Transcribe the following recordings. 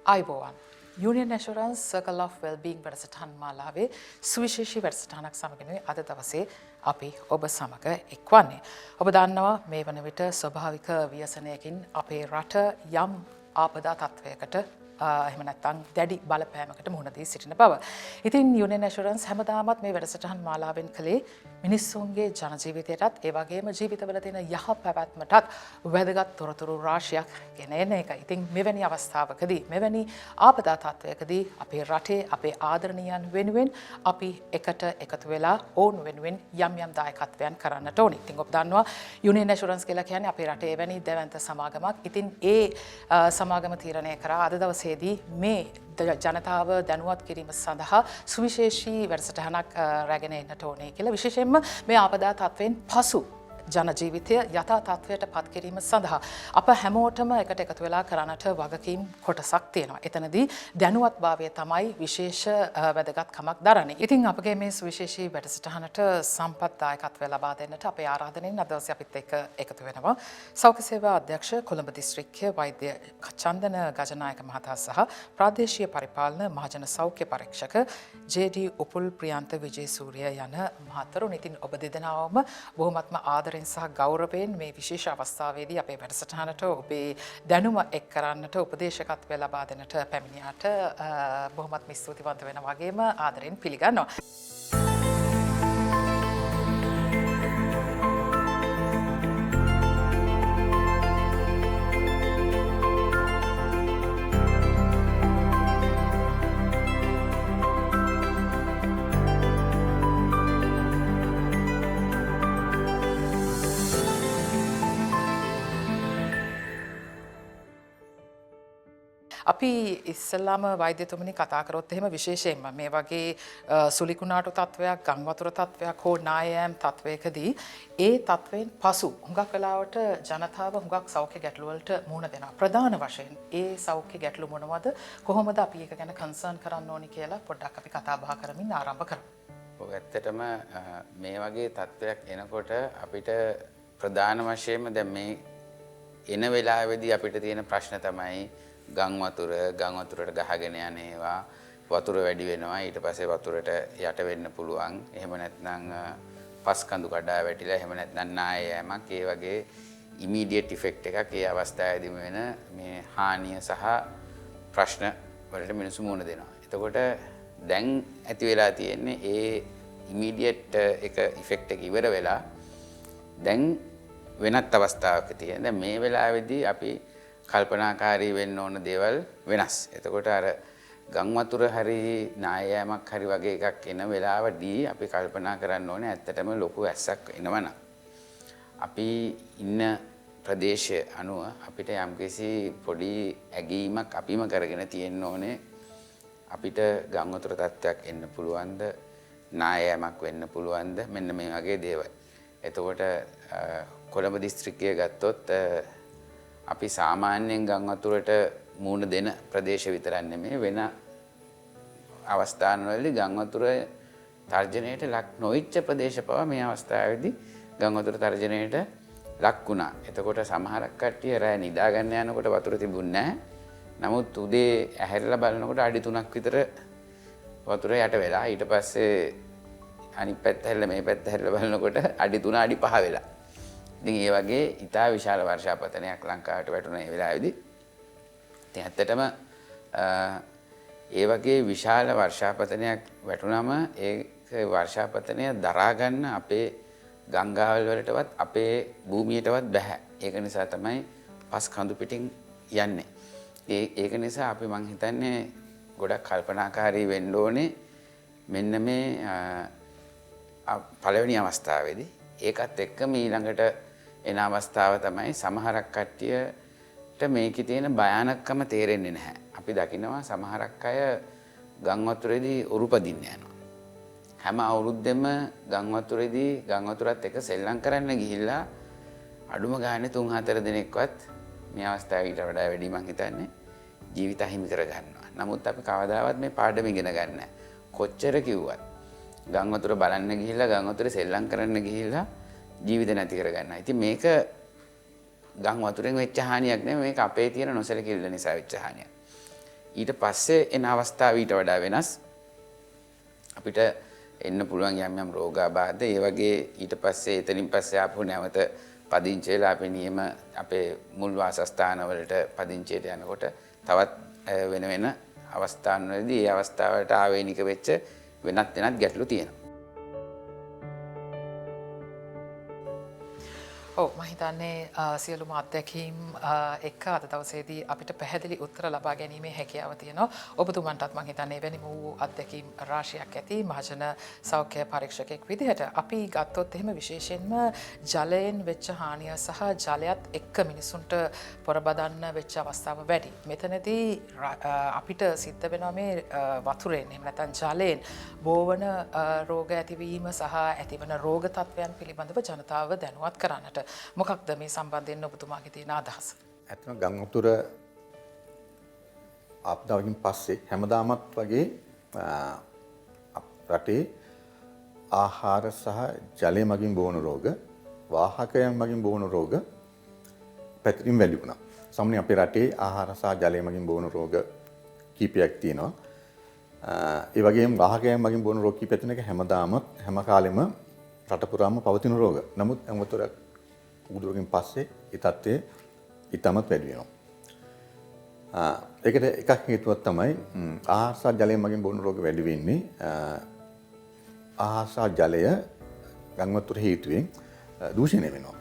ආයුබෝවන් Union Assurance Circle of Wellbeing වැඩසටහන් මාලාවේ සුවිශේෂී වැඩසටහනක් සමගිනුයි අද දවසේ අපි ඔබ සමග එක්වන්නේ. ඔබ දන්නවා මේ වන විට ස්වභාවික ව්‍යසනයකින් අපේ රට යම් ආපදා තත්වයකට එහෙම නැත්නම් දැඩි බලපෑමකට මුහුණ දී සිටින බව. ඉතින් Union Assurance හැමදාමත් මේ වැඩසටහන් මාලාවෙන් කලේ මිනිස්සුන්ගේ ජන ජීවිතයටත් ඒ වගේම ජීවිතවල තියෙන යහ පැවැත්මටත් වැදගත් තොරතුරු රාශියක් ගෙන එන එක. ඉතින් මෙවැනි අවස්ථාවකදී මෙවැනි ආපදා තත්වයකදී අපේ රටේ අපේ ආදරණීයන් වෙනුවෙන් අපි එකට එකතු වෙලා ඔවුන් වෙනුවෙන් යම් යම් දායකත්වයන් කරන්නට ඕනේ. ඉතින් ඔබ දන්නවා Union Assurance කියලා කියන්නේ අපේ රටේ එවැනි දැවැන්ත සමාගමක්. ඉතින් ඒ සමාගම තීරණය කරා අද දවසේදී මේ ජනතාව දැනුවත් කිරීම සඳහා සුවිශේෂී වැඩසටහනක් රැගෙන එන්නට ඕනේ කියලා විශේෂයෙන්ම මේ ආපදා තත්වයෙන් පසු ජන ජීවිතය යථා තත්වයට පත් කිරීම සඳහා අප හැමෝටම එකට එකතු වෙලා කරන්නට වගකීම් කොටසක් තියෙනවා. එතනදී දැනුවත්භාවය තමයි විශේෂ වැදගත්කමක් දරන්නේ. ඉතින් අපගේ මේ සුවිශේෂී වැඩසටහනට සම්පත් දායකත්වය ලබා දෙන්නට අපේ ආරාධනෙන් අද දවසේ අපිත් එක්ක එකතු වෙනවා. සෞඛ්‍ය සේවා අධ්‍යක්ෂ කොළඹ දිස්ත්‍රික්කයේ වෛද්‍ය චන්දන ගජනායක මහතා සහ ප්‍රාදේශීය පරිපාලන මහජන සෞඛ්‍ය පරීක්ෂක ජේ.ඩී. උපුල් ප්‍රියන්ත විජේසූරිය යන මහතුරුන්. ඉතින් ඔබ දෙදෙනාවම බොහොමත්ම ආදරෙන් සහ ගෞරවයෙන් මේ විශේෂ අවස්ථාවේදී අපේ වැඩසටහනට ඔබේ දැනුම එක් කරන්නට උපදේශකත්වය ලබා දෙන්නට පැමිණියාට බොහොමත්ම ස්තුතිවන්ත වෙන වගේම ආදරෙන් පිළිගන්නවා. අපි ඉස්සෙල්ලාම වෛද්‍යතුමනි කතා කරොත් එහෙම විශේෂයෙන්ම මේ වගේ සුලිකුණාටු තත්වයක්, ගම් වතුර තත්වයක් හෝ නායෑම් තත්වයකදී ඒ තත්වයෙන් පසු හුඟක් වෙලාවට ජනතාව හුඟක් සෞඛ්‍ය ගැටලු වලට මුහුණ දෙනවා. ප්‍රධාන වශයෙන් ඒ සෞඛ්‍ය ගැටලු මොනවද? කොහොමද අපි ඒක ගැන කන්සර්න් කරන්න ඕනි කියලා පොඩ්ඩක් අපි කතා බහ කරමින් ආරම්භ කරමු. ඔව් ඇත්තටම මේ වගේ තත්වයක් එනකොට අපිට ප්‍රධාන වශයෙන්ම දැන් මේ එන වෙලාවේදී අපිට තියෙන ප්‍රශ්න තමයි ගම් වතුරට ගහගෙන යන ඒවා වතුර වැඩි වෙනවා ඊට පස්සේ වතුරට යට වෙන්න පුළුවන් එහෙම නැත්නම් පස් කඳු කඩා වැටිලා එහෙම නැත්නම් නායෑමක් ඒ වගේ ඉමීඩියට් ඉෆෙක්ට් එකක් ඒ අවස්ථාවේදීම වෙන මේ හානිය සහ ප්‍රශ්න වලට මිනිස්සු මුහුණ දෙනවා. එතකොට දැන් ඇති වෙලා තියෙන්නේ ඒ ඉමීඩියට් එක ඉෆෙක්ට් එක ඉවර වෙලා දැන් වෙනත් අවස්ථාවක තියෙන. දැන් මේ වෙලාවේදී අපි කල්පනාකාරී වෙන්න ඕන දේවල් වෙනස්. එතකොට අර ගම් වතුර හරි නායෑමක් හරි වගේ එකක් එන වෙලාවදී අපි කල්පනා කරන්න ඕනේ ඇත්තටම ලොකු ඇස්සක් එනවනම් අපි ඉන්න ප්‍රදේශය අනුව අපිට යම්කිසි පොඩි ඇගීමක් අපිම කරගෙන තියෙන්න ඕනේ. අපිට ගම් වතුර තත්ත්වයක් එන්න පුළුවන්ද නායෑමක් වෙන්න පුළුවන්ද මෙන්න මේ වගේ දේවල්. එතකොට කොළඹ දිස්ත්‍රික්කය ගත්තොත් අපි සාමාන්‍යයෙන් ගම් වතුරට මුහුණ දෙන ප්‍රදේශ විතරක් නෙමෙයි වෙන අවස්ථානවලදී ගම් වතුර තර්ජනයට ලක් නොවිච්ච ප්‍රදේශ පවා මේ අවස්ථාවේදී ගම් වතුර තර්ජනයට ලක් වුණා. එතකොට සමහරක් කට්ටිය රැ නිදා ගන්න යනකොට වතුර තිබුණේ නැහැ. නමුත් උදේ ඇහැරලා බලනකොට අඩි 3ක් විතර වතුර යට වෙලා ඊට පස්සේ අනිත් පැත්ත හැරලා මේ පැත්ත හැරලා බලනකොට අඩි 3 අඩි 5 වෙලා. ඉතින් ඒ වගේ ඉතා විශාල වර්ෂාපතනයක් ලංකාවට වැටුණා ඒ වෙලාවේදී. ඉතින් ඇත්තටම ඒ වගේ විශාල වර්ෂාපතනයක් වැටුනම ඒ වර්ෂාපතනය දරා ගන්න අපේ ගංගාවල් වලටවත් අපේ භූමියටවත් බෑ. ඒක නිසා තමයි පස් කඳු පිටින් යන්නේ. ඒක නිසා අපි මං හිතන්නේ ගොඩක් කල්පනාකාරී වෙන්න ඕනේ මෙන්න මේ පළවෙනි අවස්ථාවේදී. ඒකත් එක්කම ඊළඟට එන අවස්ථාව තමයි සමහරක් කට්ටියට මේකේ තියෙන භයානකම තේරෙන්නේ නැහැ. අපි දකිනවා සමහරක් අය ගම් වතුරේදී උරුපදින්න යනවා. හැම අවුරුද්දෙම ගම් වතුරත් එක්ක සෙල්ලම් කරන්න ගිහිල්ලා අඩුම ගානේ 3-4 දිනක්වත් මේ අවස්ථාව ඊට වඩා වැඩි මං හිතන්නේ ජීවිත හිමි කර ගන්නවා. නමුත් අපි කවදාවත් මේ පාඩම ඉගෙන ගන්න නැහැ. කොච්චර කිව්වත් ගම් වතුර බලන්න ගිහිල්ලා ගම් වතුරේ සෙල්ලම් කරන්න ගිහිල්ලා ජීවිත නැති කර ගන්නවා. ඉතින් මේක ගම් වතුරෙන් වෙච්ච හානියක් නෙමෙයි මේක අපේ තියෙන නොසලකිල්ල නිසා වෙච්ච හානියක්. ඊට පස්සේ එන අවස්ථාව ඊට වඩා වෙනස්. අපිට එන්න පුළුවන් යම් යම් රෝගාබාධ ඒ වගේ ඊට පස්සේ එතනින් පස්සේ ආපහු නැවත පදිංචි වෙලා අපේ නියම අපේ මුල් වාසස්ථානවලට පදිංචියට යනකොට තවත් වෙන වෙන අවස්ථාන්වලදී ඒ අවස්ථාවට ආවේනික වෙච්ච වෙනත් ගැටලු තියෙනවා. ඔව් මම හිතන්නේ සියලුම අත්දැකීම් එක්ක අද දවසේදී අපිට පැහැදිලි උත්තර ලබා ගැනීමේ හැකියාව තියෙනවා. ඔබතුමන්ටත් මම හිතන්නේ එවැනිම වූ අත්දැකීම් රාශියක් ඇති මහජන සෞඛ්‍ය පරීක්ෂකෙක් විදිහට. අපි ගත්තොත් එහෙම විශේෂයෙන්ම ජලයෙන් වෙච්ච හානිය සහ ජලයත් එක්ක මිනිසුන්ට පොරබදන්න වෙච්ච අවස්ථාව වැඩි. මෙතනදී අපිට සිද්ධ වෙනවා මේ වතුරෙන් එහෙම නැත්නම් ජලයෙන් බෝවන රෝග ඇතිවීම සහ ඇතිවන රෝග තත්ත්වයන් පිළිබඳව ජනතාව දැනුවත් කරන්නට. මොකක්ද මේ සම්බන්ධයෙන් ඔබතුමාගේ තියෙන අදහස? ඇත්තම ගම් වතුර ආපදාවකින් පස්සේ හැමදාමත් වගේ රටේ ආහාර සහ ජලය මගින් බෝවන රෝග, වාහකයන් මගින් බෝවන රෝග පැතිරීම වැඩි වුණා. සාමාන්‍යයෙන් අපේ රටේ ආහාර සහ ජලය මගින් බෝවන රෝග කීපයක් තියෙනවා. ඒ වගේම වාහකයන් මගින් බෝවන රෝග කීපයක් තියෙන එක හැමදාමත් හැම කාලෙම රට පුරාම පවතින රෝග. නමුත් ගම් වතුර උගුරුවකින් පස්සේ ඒ තත්ත්වය ඉතාමත් වැඩි වෙනවා. ඒකට එකක් හේතුවක් තමයි ආහාර සහ ජලය මගින් බෝවන රෝග වැඩි වෙන්නේ. ආහාර සහ ජලය ගම් වතුර හේතුවෙන් දූෂණය වෙනවා.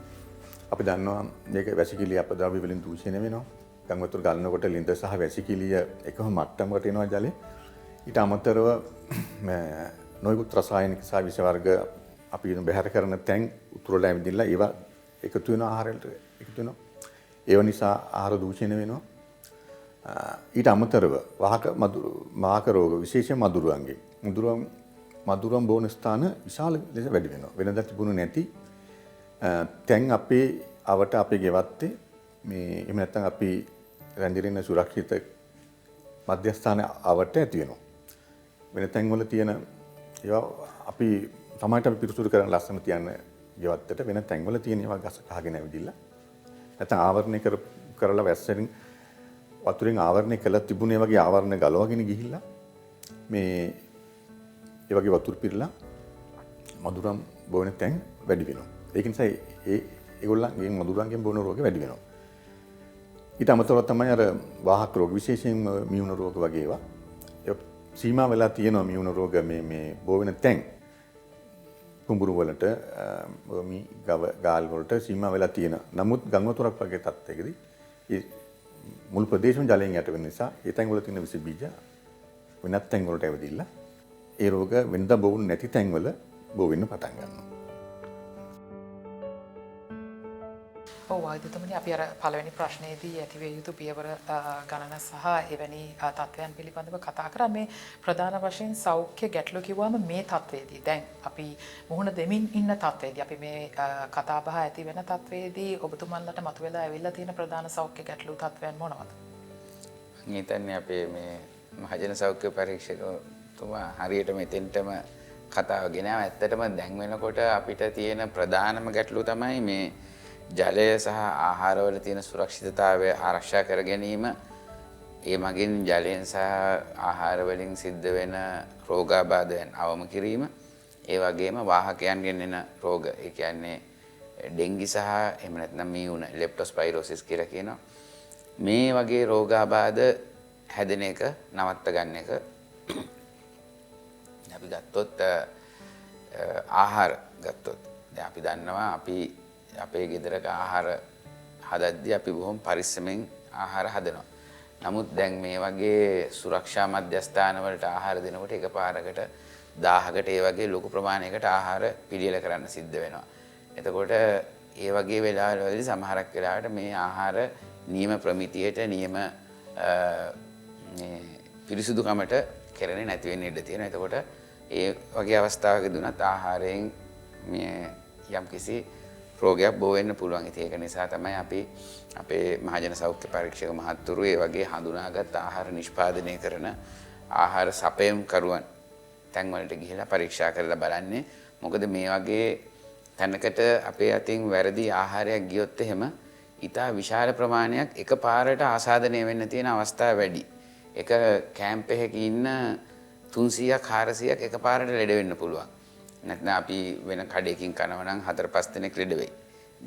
අපි දන්නවා මේක වැසිකිළිය අපද්‍රව්‍ය වලින් දූෂණය වෙනවා. ගම් වතුර ගලනකොට ලින්ද සහ වැසිකිළිය එකම මට්ටමකට එනවා ජලය. ඊට අමතරව නොයෙකුත් රසායනික සහ විෂ වර්ග අපි බැහැර කරන තැන් උතුරට ඇවිදින්න ඒවා එකතු වෙන ආහාරවලට එකතු වෙනවා. ඒව නිසා ආහාර දූෂණය වෙනවා. ඊට අමතරව වාහක රෝග විශේෂයෙන් මදුරුවන් බෝන ස්ථාන විශාල ලෙස වැඩි වෙනවා. වෙනදා තිබුණු නැති තැන් අපේ අවට අපේ ගෙවත්තේ මේ එහෙම නැත්නම් අපි රැඳිරෙන සුරක්ෂිත මධ්‍යස්ථාන අවට ඇති වෙනවා. වෙන තැන්වල තියෙන ඒවා අපි තමයි අපි පිරිසුදු කරන ලස්සන තියන්න ගෙවත්තට වෙන තැන්වල තියෙන ඒවා ගස කහගෙන ඇවිදිලා නැත්නම් ආවරණය කරලා වැස්සෙන් වතුරෙන් ආවරණය කළා තිබුණේ වගේ ආවරණ ගලවගෙන ගිහිල්ලා මේ ඒ වගේ වතුර පිරලා මදුරම් බොන තැන් වැඩි වෙනවා. ඒක නිසා ඒගොල්ලන්ගේ මදුරම්ගෙන් බොන රෝග වැඩි වෙනවා. ඊට අමතරව තමයි අර වාහක රෝග විශේෂයෙන් මියුන රෝග වගේ ඒවා සීමා වෙලා තියෙනවා. මියුන රෝග මේ බොවෙන තැන් කුඹුරු වලට ගාල් වලට සීමා වෙලා තියෙන. නමුත් ගම් වතුරක් වගේ තත්ත්වයකදී ඒ මුල් ප්‍රදේශම ජලයෙන් යට වෙන නිසා ඒ තැන් වල තියෙන විස බීජ වෙනත් තැන් වලට ඇවිදilla ඒ රෝග වෙනදා බොවුන් නැති තැන් වල බෝ වෙන්න පටන් ගන්නවා. ඔව් වෛද්‍යතුමනි අපි අර පළවෙනි ප්‍රශ්නයේදී ඇතිවිය යුතු පියවර ගණන සහ එවැනි තත්ත්වයන් පිළිබඳව කතා කරා. මේ ප්‍රධාන වශයෙන් සෞඛ්‍ය ගැටලු කිව්වම මේ තත්ත්වයේදී දැන් අපි මුහුණ දෙමින් ඉන්න තත්ත්වයේදී අපි මේ කතා බහ ඇති වෙන තත්ත්වයේදී ඔබතුමන්ලට මතුවලා ඇවිල්ලා තියෙන ප්‍රධාන සෞඛ්‍ය ගැටලු තත්ත්වයන් මොනවද? මම හිතන්නේ අපේ මේ මහජන සෞඛ්‍ය පරීක්ෂකතුමා හරියට මෙතෙන්ටම කතාව ගෙනාවා. ඇත්තටම දැන් වෙනකොට අපිට තියෙන ප්‍රධානම ගැටලුව තමයි මේ ජලය සහ ආහාරවල තියෙන සුරක්ෂිතතාවය ආරක්ෂා කර ගැනීම. ඒ මගින් ජලයෙන් සහ ආහාර වලින් සිද්ධ වෙන රෝගාබාධයන් අවම කිරීම. ඒ වගේම වාහකයන්ගෙන් එන රෝග, ඒ කියන්නේ ඩෙන්ගි සහ එහෙම නැත්නම් මියුන ලෙප්ටොස්පයිරොසිස් කියලා කියනවා. මේ වගේ රෝගාබාධ හැදෙන එක නවත්ත ගන්න එක. අපි ගත්තොත් ආහාර ගත්තොත් දැන් අපි දන්නවා අපි අපේ ගෙදරක ආහාර හදද්දී අපි බොහොම පරිස්සමෙන් ආහාර හදනවා. නමුත් දැන් මේ වගේ සුරක්ෂා මධ්‍යස්ථාන වලට ආහාර දෙනකොට එකපාරකට 1000කට ඒ වගේ ලොකු ප්‍රමාණයකට ආහාර පිළියෙල කරන්න සිද්ධ වෙනවා. එතකොට ඒ වගේ වෙලාවලදී සමහරක් වෙලාවට මේ ආහාර නියම ප්‍රමිතියට නියම පිරිසුදුකමට කරන්නේ නැති වෙන්න ඉඩ තියෙනවා. එතකොට ඒ වගේ අවස්ථාවකදී උනත් ආහාරයෙන් මේ යම්කිසි රෝගයක් බෝ වෙන්න පුළුවන්. ඒක නිසා තමයි අපි අපේ මහජන සෞඛ්‍ය පරීක්ෂක මහත්තුරු ඒ වගේ හඳුනාගත් ආහාර නිෂ්පාදනය කරන ආහාර සපයම් කරුවන් තැන් වලට ගිහිලා පරීක්ෂා කරලා බලන්නේ. මොකද මේ වගේ තැනකට අපේ අතින් වැරදි ආහාරයක් ගියොත් එහෙම ඊට විශාල ප්‍රමාණයක් එකපාරට ආසාදනය වෙන්න තියෙන අවස්ථා වැඩි. එක කැම්ප් එකක ඉන්න 300ක් 400ක් එකපාරට ලෙඩ වෙන්න පුළුවන්. නැත්නම් අපි වෙන කඩේකින් කනවා නම් 4-5 දෙනෙක් ලෙඩ වෙයි.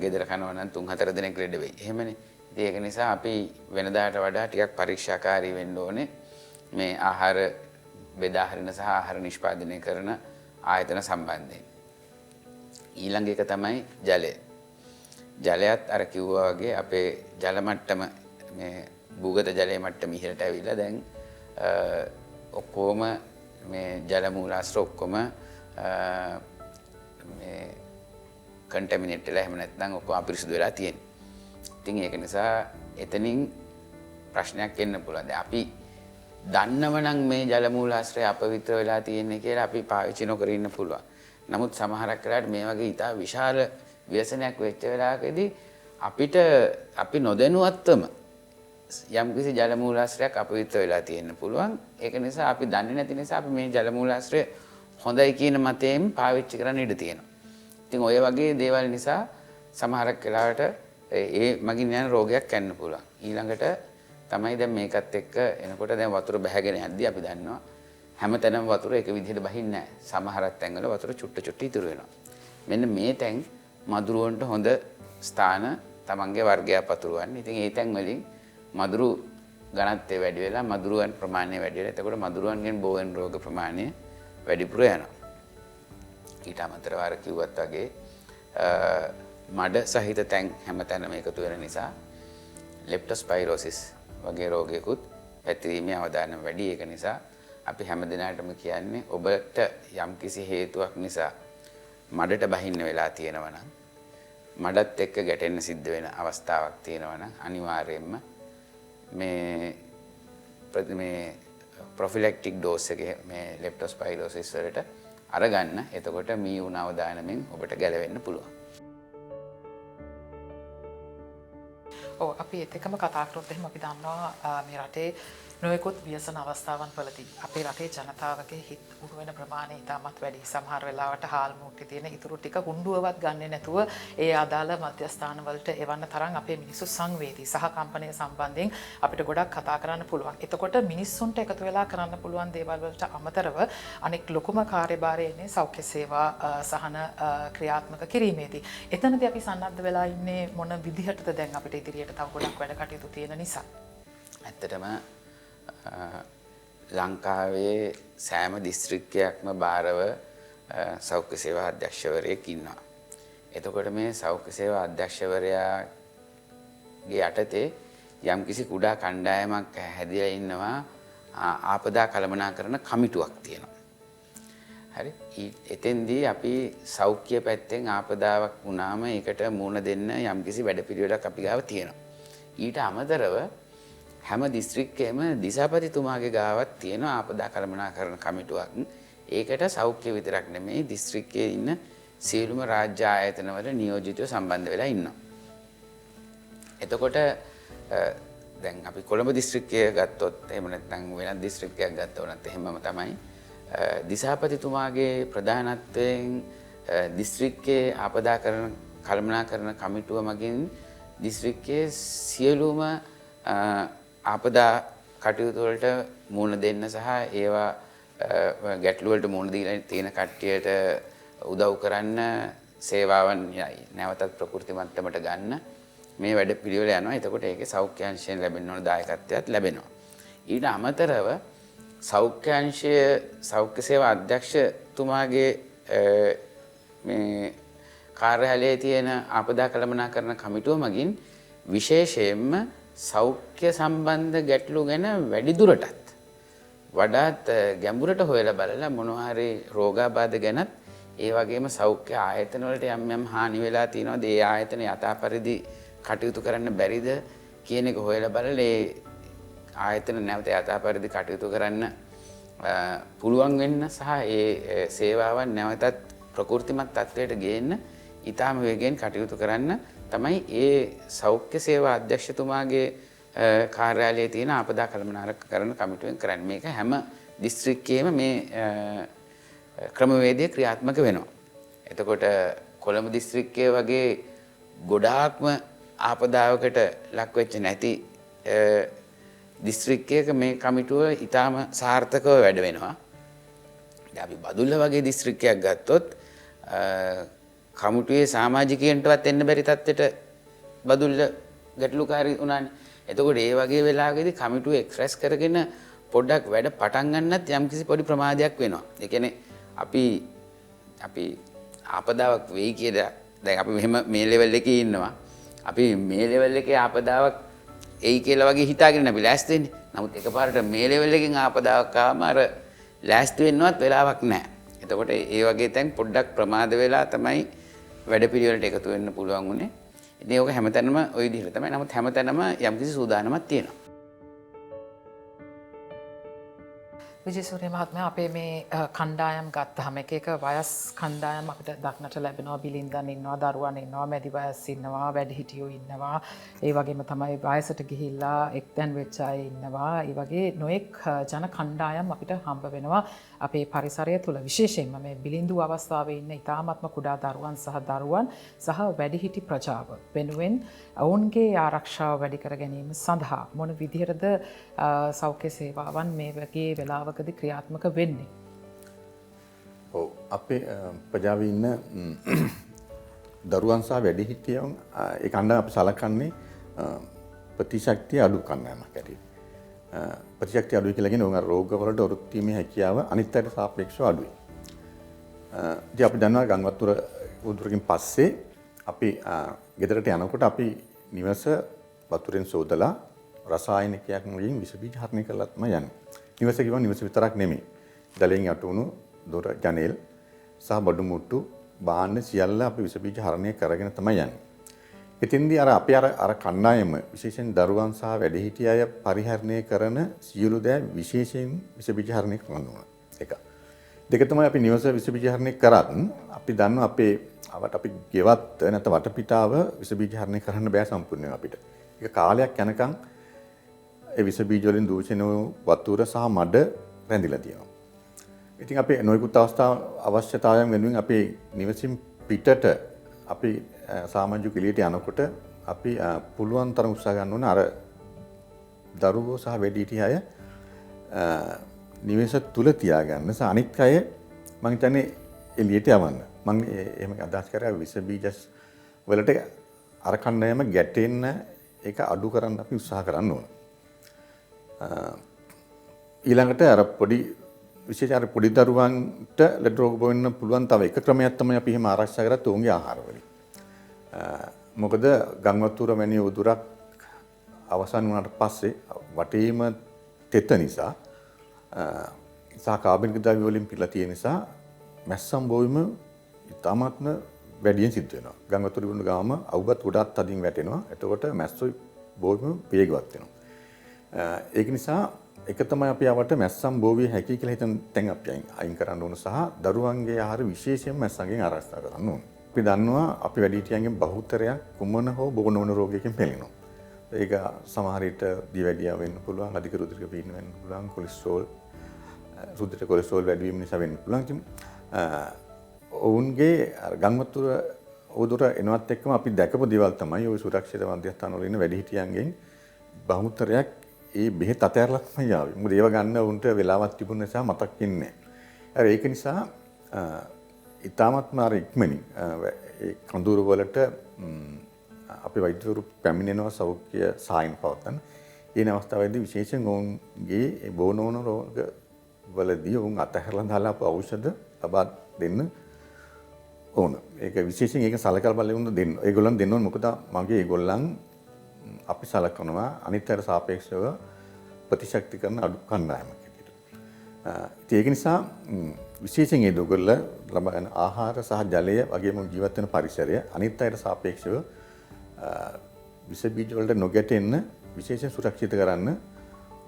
ගෙදර කනවා නම් 3-4 දෙනෙක් ලෙඩ වෙයි. එහෙමනේ. ඉතින් ඒක නිසා අපි වෙනදාට වඩා ටිකක් පරීක්ෂාකාරී වෙන්න ඕනේ. මේ ආහාර බෙදා හරින සහ ආහාර නිෂ්පාදනය කරන ආයතන සම්බන්ධයෙන්. ඊළඟ එක තමයි ජලය. ජලයත් අර කිව්වා වගේ අපේ ජල මට්ටම මේ භූගත ජලයේ මට්ටම ඉහළට ඇවිල්ලා දැන් ඔක්කොම මේ ජල මූලාශ්‍ර ඔක්කොම මේ කන්ටැමිනේට් වෙලා එහෙම නැත්නම් ඔක්කොම අපිරිසුදු වෙලා තියෙනවා. ඉතින් ඒක නිසා එතනින් ප්‍රශ්නයක් එන්න පුළුවන්. දැන් අපි දන්නව නම් මේ ජල මූලාශ්‍රය අපවිත්‍ර වෙලා තියෙන්නේ කියලා අපි පාවිච්චි නොකර ඉන්න පුළුවන්. නමුත් සමහරක් වෙලාවට මේ වගේ ඉතා විශාල ව්‍යසනයක් වෙච්ච වෙලාවකදී අපිට අපි නොදැනුවත්වම යම්කිසි ජල මූලාශ්‍රයක් අපවිත්‍ර වෙලා තියෙන්න පුළුවන්. ඒක නිසා අපි දන්නේ නැති නිසා අපි මේ ජල මූලාශ්‍රය හොඳයි කියන මතයෙන් පාවිච්චි කරන්න ඉඩ තියෙනවා. ඉතින් ඔය වගේ දේවල් නිසා සමහරක් වෙලාවට ඒ මගින් යන රෝගයක් යන්න පුළුවන්. ඊළඟට තමයි දැන් මේකත් එක්ක එනකොට දැන් වතුර බැහැගෙන යද්දී අපි දන්නවා හැමතැනම වතුර එක විදිහට බහින්නේ නැහැ. සමහරක් තැන්වල වතුර චුට්ට ඉතුරු වෙනවා. මෙන්න මේ තැන් මදුරුවන්ට හොඳ ස්ථාන තමන්ගේ වර්ගයක් පතුරවන්න. ඉතින් ඒ තැන් වලින් මදුරු ඝනත්වය වැඩි වෙලා මදුරුවන් ප්‍රමාණය වැඩි වෙලා එතකොට මදුරුවන්ගෙන් බෝ වෙන රෝග ප්‍රමාණය වැඩිපුර යනවා. ඊට අමතරව අර කිව්වත් වගේ මඩ සහිත තැන් හැමතැනම එකතු වෙන නිසා ලෙප්ටොස්පයිරොසිස් වගේ රෝගයකුත් පැතිරීමේ අවදානම වැඩි. ඒක නිසා අපි හැම දිනකටම කියන්නේ ඔබට යම්කිසි හේතුවක් නිසා මඩට බහින්න වෙලා තියෙනවා නම් මඩත් එක්ක ගැටෙන්න සිද්ධ වෙන අවස්ථාවක් තියෙනවා නම් අනිවාර්යයෙන්ම මේ ප්‍රොෆිලැක්ටික් ඩෝස් එක මේ ලෙප්ටොස්පයිරොසිස් වලට අරගන්න. එතකොට මී වුණ අවදානමෙන් ඔබට ගැලවෙන්න පුළුවන්. ඔව් අපි ඒත් එක්කම කතා කරොත් එහෙනම් අපි දන්නවා මේ රටේ නොයෙකුත් ව්‍යසන අවස්ථාවන් වලදී අපේ රටේ ජනතාවගේ හිත උණු වෙන ප්‍රමාණය ඉතාමත් වැඩි. සමහර වෙලාවට හාල් මුට්ටි තියෙන ඉතුරු ටික හුඬුවවත් ගන්නෙ නැතුව ඒ අදාළ මධ්‍යස්ථාන වලට එවන්න තරම් අපේ මිනිස්සු සංවේදී. සහ කම්පනය සම්බන්ධයෙන් අපිට ගොඩක් කතා කරන්න පුළුවන්. එතකොට මිනිස්සුන්ට එකතු වෙලා කරන්න පුළුවන් දේවල් වලට අමතරව අනෙක් ලොකුම කාර්යභාරය එන්නේ සෞඛ්‍ය සේවා සහන ක්‍රියාත්මක කිරීමේදී. එතනදී අපි සන්නද්ධ වෙලා ඉන්නේ මොන විදිහටද දැන් අපිට ඉදිරියට තව ගොඩක් වැඩ කටයුතු තියෙන නිසා. ඇත්තටම ලංකාවේ සෑම දිස්ත්‍රික්කයක්ම භාරව සෞඛ්‍ය සේවා අධ්‍යක්ෂවරයෙක් ඉන්නවා. එතකොට මේ සෞඛ්‍ය සේවා අධ්‍යක්ෂවරයාගේ යටතේ යම්කිසි කුඩා කණ්ඩායමක් හැදිලා ඉන්නවා ආපදා කළමනාකරන කමිටුවක් තියෙනවා. හරි. එතෙන්දී අපි සෞඛ්‍ය පැත්තෙන් ආපදාවක් වුණාම ඒකට මුහුණ දෙන්න යම්කිසි වැඩපිළිවෙලක් අපි ගාව තියෙනවා. ඊට අමතරව හැම දිස්ත්‍රික්කයේම දිසාපතිතුමාගේ ගාවක් තියෙන ආපදා කළමනාකරන කමිටුවක්. ඒකට සෞඛ්‍ය විතරක් නෙමෙයි දිස්ත්‍රික්කයේ ඉන්න සියලුම රාජ්‍ය ආයතනවල නියෝජිතව සම්බන්ධ වෙලා ඉන්නවා. එතකොට දැන් අපි කොළඹ දිස්ත්‍රික්කය ගත්තොත් එහෙම නැත්නම් වෙනත් දිස්ත්‍රික්කයක් ගත්තොත් එහෙමම තමයි දිසාපතිතුමාගේ ප්‍රධානත්වයෙන් දිස්ත්‍රික්කයේ ආපදා කළමනාකරන කමිටුව මගින් දිස්ත්‍රික්කයේ සියලුම ආපදා කටයුතු වලට මුහුණ දෙන්න සහ ඒවා ගැටලු වලට මුහුණ දීලා තියෙන කට්ටියට උදව් කරන්න සේවාවන් නැවතත් ප්‍රකෘති මට්ටමට ගන්න මේ වැඩ පිළිවෙල යනවා. එතකොට ඒකේ සෞඛ්‍ය අංශයෙන් ලැබෙන්න ඕන දායකත්වයක් ලැබෙනවා. ඊට අමතරව සෞඛ්‍ය සේවා අධ්‍යක්ෂතුමාගේ මේ කාර්යාලයේ තියෙන ආපදා කළමනාකරන කමිටුව මගින් විශේෂයෙන්ම සෞඛ්‍ය සම්බන්ධ ගැටලු ගැන වැඩි දුරටත් වඩාත් ගැඹුරට හොයලා බලලා මොනවා හරි රෝගාබාධ ගැනත් ඒ වගේම සෞඛ්‍ය ආයතන වලට යම් හානි වෙලා තියෙනවද ඒ ආයතන යථා පරිදි කටයුතු කරන්න බැරිද කියන එක හොයලා බලලා ඒ ආයතන නැවත යථා පරිදි කටයුතු කරන්න පුළුවන් වෙන්න සහ ඒ සේවාවන් නැවතත් ප්‍රකෘතිමත් තත්ත්වයට ගේන්න ඊටාම වේගෙන් කටයුතු කරන්න තමයි ඒ සෞඛ්‍ය සේවා අධ්‍යක්ෂතුමාගේ කාර්යාලයේ තියෙන ආපදා කළමනාකරන කමිටුවෙන් කරන්නේ. මේක හැම දිස්ත්‍රික්කයේම මේ ක්‍රමවේදය ක්‍රියාත්මක වෙනවා. එතකොට කොළඹ දිස්ත්‍රික්කයේ වගේ ගොඩාක්ම ආපදාවකට ලක් වෙච්ච නැති දිස්ත්‍රික්කයක මේ කමිටුව ඉතාම සාර්ථකව වැඩ වෙනවා. අපි බදුල්ල වගේ දිස්ත්‍රික්කයක් ගත්තොත් කමිටුවේ සමාජිකයන්ටවත් එන්න බැරි තත්ත්වයට බදුල්ල ගැටලුකාරී වුණානේ. එතකොට ඒ වගේ වෙලාවකදී කමිටුව එක්ස්ප්‍රෙස් කරගෙන පොඩ්ඩක් වැඩ පටන් ගන්නත් යම්කිසි පොඩි ප්‍රමාදයක් වෙනවා. ඒ කියන්නේ අපි ආපදාවක් වෙයි කියලා දැන් අපි මෙහෙම මේ ලෙවල් එකේ ඉන්නවා. අපි මේ ලෙවල් එකේ ආපදාවක් එයි කියලා වගේ හිතාගෙන අපි ලෑස්ති වෙන්නේ. නමුත් එකපාරට මේ ලෙවල් එකෙන් ආපදාවක් ආවම අර ලෑස්ති වෙන්නවත් වෙලාවක් නැහැ. එතකොට ඒ වගේ තැන් පොඩ්ඩක් ප්‍රමාද වෙලා තමයි වැඩපිළිවෙලට එකතු වෙන්න පුළුවන් උනේ. ඉතින් ඒක හැමතැනම ওই විදිහට තමයි. නමුත් හැමතැනම යම්කිසි සූදානමක් තියෙනවා. විජේසූරිය මහත්මයා අපේ මේ කණ්ඩායම් ගත්තහම එක වයස් කණ්ඩායම් අපිට දක්නට ලැබෙනවා. බිලින්දන් ඉන්නවා, දරුවන් ඉන්නවා, මැදි වයස් ඉන්නවා, වැඩිහිටියෝ ඉන්නවා. ඒ වගේම තමයි වයසට ගිහිල්ලා එක්තැන් වෙච්ච අය ඉන්නවා. ඒ වගේ නොඑක් ජන කණ්ඩායම් අපිට හම්බ වෙනවා අපේ පරිසරය තුළ. විශේෂයෙන්ම මේ බිලින්දු අවස්ථාවේ ඉන්න ඉතාමත්ම කුඩා දරුවන් සහ වැඩිහිටි ප්‍රජාව වෙනුවෙන් ඔවුන්ගේ ආරක්ෂාව වැඩි කර ගැනීම සඳහා මොන විදිහටද සෞඛ්‍ය සේවාවන් මේ වගේ වෙලාවකදී ක්‍රියාත්මක වෙන්නේ? ඔව් අපේ ප්‍රජාවේ ඉන්න දරුවන් සහ වැඩිහිටියන් ඒ කණ්ඩායම අපි සලකන්නේ ප්‍රතිශක්තිය අඩු කණ්ඩායමක් ඇටියෙ. ප්‍රතිශක්තිය අඩුයි කියලා කියන්නේ උන් රෝගවලට ඔරොත්තු දීමේ හැකියාව අනිත් අයට සාපේක්ෂව අඩුයි. ඉතින් අපි දන්නවා ගංවතුර උදුරකින් පස්සේ අපි ගෙදරට යනකොට අපි නිවස වතුරෙන් සෝදලා රසායනිකයක් වලින් විස බීජ හරණය කරලා තමයි යන්නේ. නිවස කිව්වම නිවස විතරක් නෙමෙයි. දලෙන් යටුණු දොර ජනේල් සහ බඩු මුට්ටු බාහන සියල්ල අපි විස බීජ හරණය කරගෙන තමයි යන්නේ. ඉතින්දී අපි අර කණ්ඩායම විශේෂයෙන් දරුවන් සහ වැඩිහිටි අය පරිහරණය කරන සියලු දෑ විශේෂයෙන් විස බීජ හරණය කරන්න ඕන. එක. දෙක තමයි අපි නිවස විස බීජ හරණය කරත් අපි දන්නවා අපේ අපි ගෙවත් නැත්නම් වටපිටාව විස බීජ හරණය කරන්න බෑ සම්පූර්ණයෙන් අපිට. ඒක කාලයක් යනකම් ඒ විස බීජ වලින් දූෂණය වතුර සහ මඩ රැඳිලා තියෙනවා. ඉතින් අපි නොයෙකුත් අවශ්‍යතාවයන් වෙනුවෙන් අපේ නිවසින් පිටට අපි සාමාජික එළියට යනකොට අපි පුළුවන් තරම් උත්සාහ ගන්න ඕන අර දරුවෝ සහ වැඩිහිටි අය නිවස තුල තියාගන්න. අනිත් අය මම හිතන්නේ එළියට යවන්න. මම එහෙම අදහස් කරා විස බීජ වලට අර කණ්ඩායම ගැටෙන්න ඒක අඩු කරන්න අපි උත්සාහ කරන්න ඕන. ඊළඟට අර විශේෂ අර පොඩි දරුවන්ට ලෙඩ රෝග වෙන්න පුළුවන් තව එක ක්‍රමයක් තමයි අපි එහෙම ආරක්ෂා කරත් ඔවුන්ගේ ආහාර වලින්. මොකද ගංවතුර වැනි උදුරක් අවසන් වුණාට පස්සේ වටේම තෙත නිසා සහ කාබනික ද්‍රව්‍ය වලින් පිරලා තියෙන නිසා මැස්සන් බෝවීම ඉතාමත්ම වැඩියෙන් සිද්ධ වෙනවා. ගංවතුර වුණ ගාම අවුගත් ගොඩක් තදින් වැටෙනවා. එතකොට මැස්සෝ බෝවීම වේගවත් වෙනවා. ඒක නිසා එක තමයි අපි ආවට මැස්සන් බෝවිය හැකි කියලා හිතන තැන් අපි අයින් කරන්න ඕන සහ දරුවන්ගේ ආහාර විශේෂයෙන් මැස්සන්ගෙන් ආරක්ෂා කරන්න ඕන. අපි දන්නවා අපි වැඩිහිටියන්ගෙන් බහුතරයක් කුමන හෝ බොග නොවන රෝගයකින් පෙළෙනවා. ඒක සමහර විට දියවැඩියාව වෙන්න පුළුවන්, අධික රුධිර පීඩන වෙන්න පුළුවන්, කොලෙස්ටරෝල් රුධිර කොලෙස්ටරෝල් වැඩි වීම නිසා වෙන්න පුළුවන්. ඉතින් ඔවුන්ගේ ගංවතුර උදුර එනවත් එක්කම අපි දැකපු දේවල් තමයි ওই සුරක්ෂිත මධ්‍යස්ථාන වල ඉන්න වැඩිහිටියන්ගෙන් බහුතරයක් ඒ බෙහෙත් අතහැරලා තමයි ආවේ. මොකද ඒව ගන්න උන්ට වෙලාවක් තිබුණ නිසා මතක් වෙන්නේ නැහැ. ඒක නිසා ඊටමත්ම අර ඉක්මනින් ඒ කඳුරු වලට අපි වෛද්‍යවරු පැමිණෙනවා සෞඛ්‍ය සායන පවතන. ඒ අවස්ථාවේදී විශේෂයෙන් ඔවුන්ගේ බෝනෝන රෝග වලදී ඔවුන් අතහැරලා දාලා ඖෂධ ලබා දෙන්න ඕන. ඒක විශේෂයෙන් ඒක සලකලා බලන්න දෙන්න. ඒගොල්ලන් දෙන්න ඕන. මොකද මගේ ඒගොල්ලන් අපි සලකනවා අනිත් අයට සාපේක්ෂව ප්‍රතිශක්ති කරන අඩු කණ්ඩායමක් හැටියට. ඒක නිසා විශේෂයෙන් ඒ දොගොල්ල ලබන ආහාර සහ ජලය වගේම ජීවත් වෙන පරිසරය අනිත් අයට සාපේක්ෂව විස බීජ වලට නොගැටෙන්න විශේෂයෙන් සුරක්ෂිත කරන්න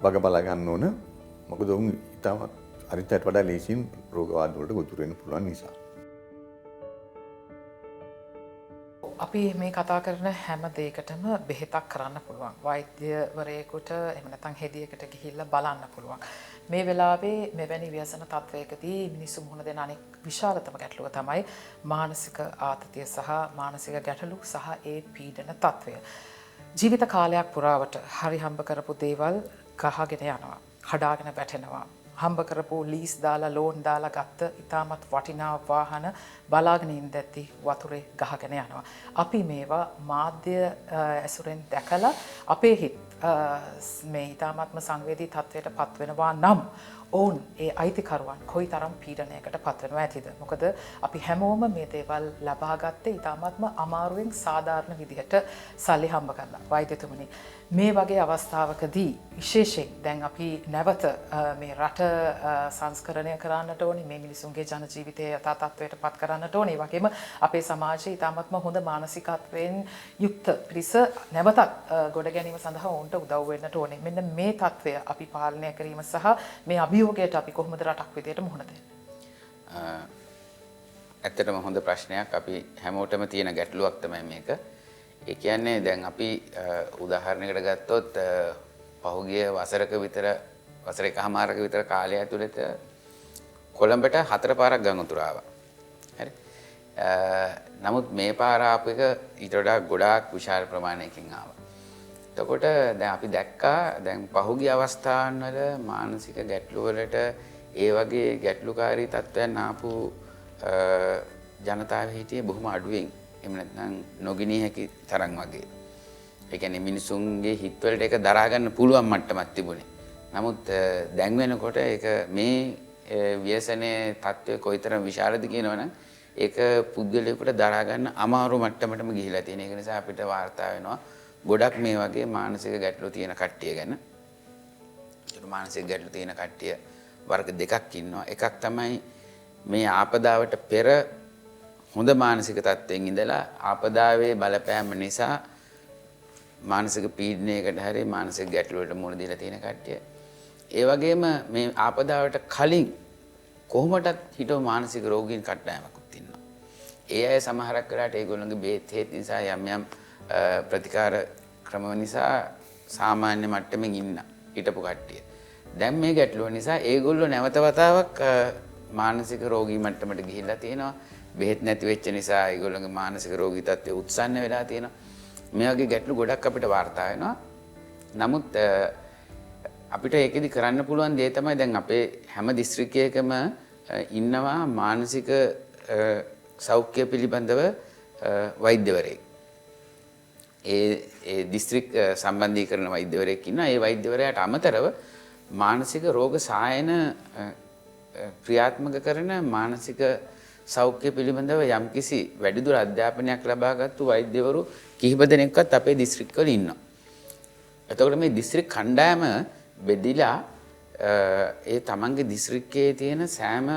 වග බලා ගන්න ඕන. මොකද උන් ඊටම අනිත් අයට වඩා ලේසියෙන් රෝගවාද වලට ගොදුරු වෙන්න පුළුවන් නිසා. අපි මේ කතා කරන හැම දෙයකටම බෙහෙතක් කරන්න පුළුවන්. වෛද්‍යවරයෙකුට එහෙම නැත්නම් හෙදියකට ගිහිල්ලා බලන්න පුළුවන්. මේ වෙලාවේ මෙවැනි ව්‍යසන තත්වයකදී මිනිස්සු මුහුණ දෙන අනෙක් විශාලතම ගැටලුව තමයි මානසික ආතතිය සහ මානසික ගැටලු සහ ඒ පීඩන තත්වය. ජීවිත කාලයක් පුරාවට හරි හම්බ කරපු දේවල් ගහගෙන යනවා. කඩාගෙන වැටෙනවා. හම්බ කරපු ලීස් දාලා ලෝන් දාලා ගත්ත ඉතාමත් වටිනා වාහන බලාගෙන ඉඳද්දි වතුරේ ගහගෙන යනවා. අපි මේවා මාධ්‍ය ඇසුරෙන් දැකලා අපේ හිත මේ ඉතාමත්ම සංවේදී තත්වයට පත් වෙනවා නම් ඔවුන් ඒ අයිතිකරුවන් කොයි තරම් පීඩනයකට පත් වෙනවා ඇතිද? මොකද අපි හැමෝම මේ දේවල් ලබා ගත්තේ ඉතාමත්ම අමාරුවෙන් සාධාරණ විදිහට සල්ලි හම්බ කරලා. වෛද්‍යතුමනි, මේ වගේ අවස්ථාවකදී විශේෂයෙන් දැන් අපි නැවත මේ රට සංස්කරණය කරන්නට ඕනේ, මේ මිනිසුන්ගේ ජන ජීවිතය යථා තත්ත්වයට පත් කරන්නට ඕනේ. ඒ වගේම අපේ සමාජයේ ඉතාමත්ම හොඳ මානසිකත්වයෙන් යුක්ත පිරිස නැවතත් ගොඩ ගැනීම සඳහා ඔවුන්ට උදව් වෙන්නට ඕනේ. මෙන්න මේ තත්ත්වය අපි පාලනය කිරීම සහ මේ අභියෝගයට අපි කොහොමද රටක් විදියට මුහුණ දෙන්නේ? ඇත්තටම හොඳ ප්‍රශ්නයක්. අපි හැමෝටම තියෙන ගැටලුවක් තමයි මේක. ඒ කියන්නේ දැන් අපි උදාහරණයකට ගත්තොත් පහුගිය වසරක විතර වසර එකමාරක විතර කාලය ඇතුළත කොළඹට 4 පාරක් ගං උතුර ආවා. හරි. නමුත් මේ පාර ආපු එක ඊට වඩා ගොඩාක් විශාල ප්‍රමාණයකින් ආවා. එතකොට දැන් අපි දැක්කා දැන් පහුගිය අවස්ථාවන් වල මානසික ගැටලු වලට ඒ වගේ ගැටලුකාරී තත්ත්වයන් ආපු ජනතාව හිටියේ බොහොම අඩුවෙන්. එහෙම නැත්නම් නොගිනිය හැකි තරම් වගේ. ඒ කියන්නේ මිනිසුන්ගේ හිතවලට ඒක දරා ගන්න පුළුවන් මට්ටමක් තිබුණේ. නමුත් දැන් වෙනකොට ඒක මේ ව්‍යසනයේ තත්ත්වය කොයිතරම් විශාලද කියනවනම් ඒක පුද්ගලයෙකුට දරා ගන්න අමාරු මට්ටමටම ගිහිලා තියෙන. ඒක නිසා අපිට වාර්තා වෙනවා ගොඩක් මේ වගේ මානසික ගැටලු තියෙන කට්ටිය ගැන. ඒක මානසික ගැටලු තියෙන කට්ටිය වර්ග දෙකක් ඉන්නවා. එකක් තමයි මේ ආපදාවට පෙර හොඳ මානසික තත්ත්වයෙන් ඉඳලා ආපදාවේ බලපෑම නිසා මානසික පීඩනයකට හරි මානසික ගැටලු වලට මුහුණ දීලා තියෙන කට්ටිය. ඒ වගේම මේ ආපදාවට කලින් කොහොමදත් හිටව මානසික රෝගීන් කට්ටායමකුත් ඉන්නවා. ඒ අය සමහරක් වෙලාවට ඒගොල්ලෝගේ බේත් හේත් නිසා යම් යම් ප්‍රතිකාර ක්‍රම නිසා සාමාන්‍ය මට්ටමින් ඉන්න හිටපු කට්ටිය. දැන් මේ ගැටලුව නිසා ඒගොල්ලෝ නැවත වතාවක් මානසික රෝගී මට්ටමට ගිහිල්ලා තියෙනවා. බෙහෙත් නැති වෙච්ච නිසා ඒගොල්ලෝගේ මානසික රෝගී තත්ත්වය උත්සන්න වෙලා තියෙනවා. මේ වගේ ගැටලු ගොඩක් අපිට වාර්තා වෙනවා. නමුත් අපිට ඒකෙදි කරන්න පුළුවන් දේ තමයි දැන් අපේ හැම දිස්ත්‍රික්කයකම ඉන්නවා මානසික සෞඛ්‍ය පිළිබඳව වෛද්‍යවරයෙක්. ඒ දිස්ත්‍රික් සම්බන්ධීකරණ වෛද්‍යවරයෙක් ඉන්නවා. ඒ වෛද්‍යවරයාට අමතරව මානසික රෝග සායන ක්‍රියාත්මක කරන මානසික සෞඛ්‍ය පිළිබඳව යම්කිසි වැඩිදුර අධ්‍යාපනයක් ලබාගත්තු වෛද්‍යවරු කිහිප දෙනෙක්වත් අපේ දිස්ත්‍රික්කවල ඉන්නවා. එතකොට මේ දිස්ත්‍රික් කණ්ඩායම බෙදිලා ඒ තමන්ගේ දිස්ත්‍රික්කයේ තියෙන සෑම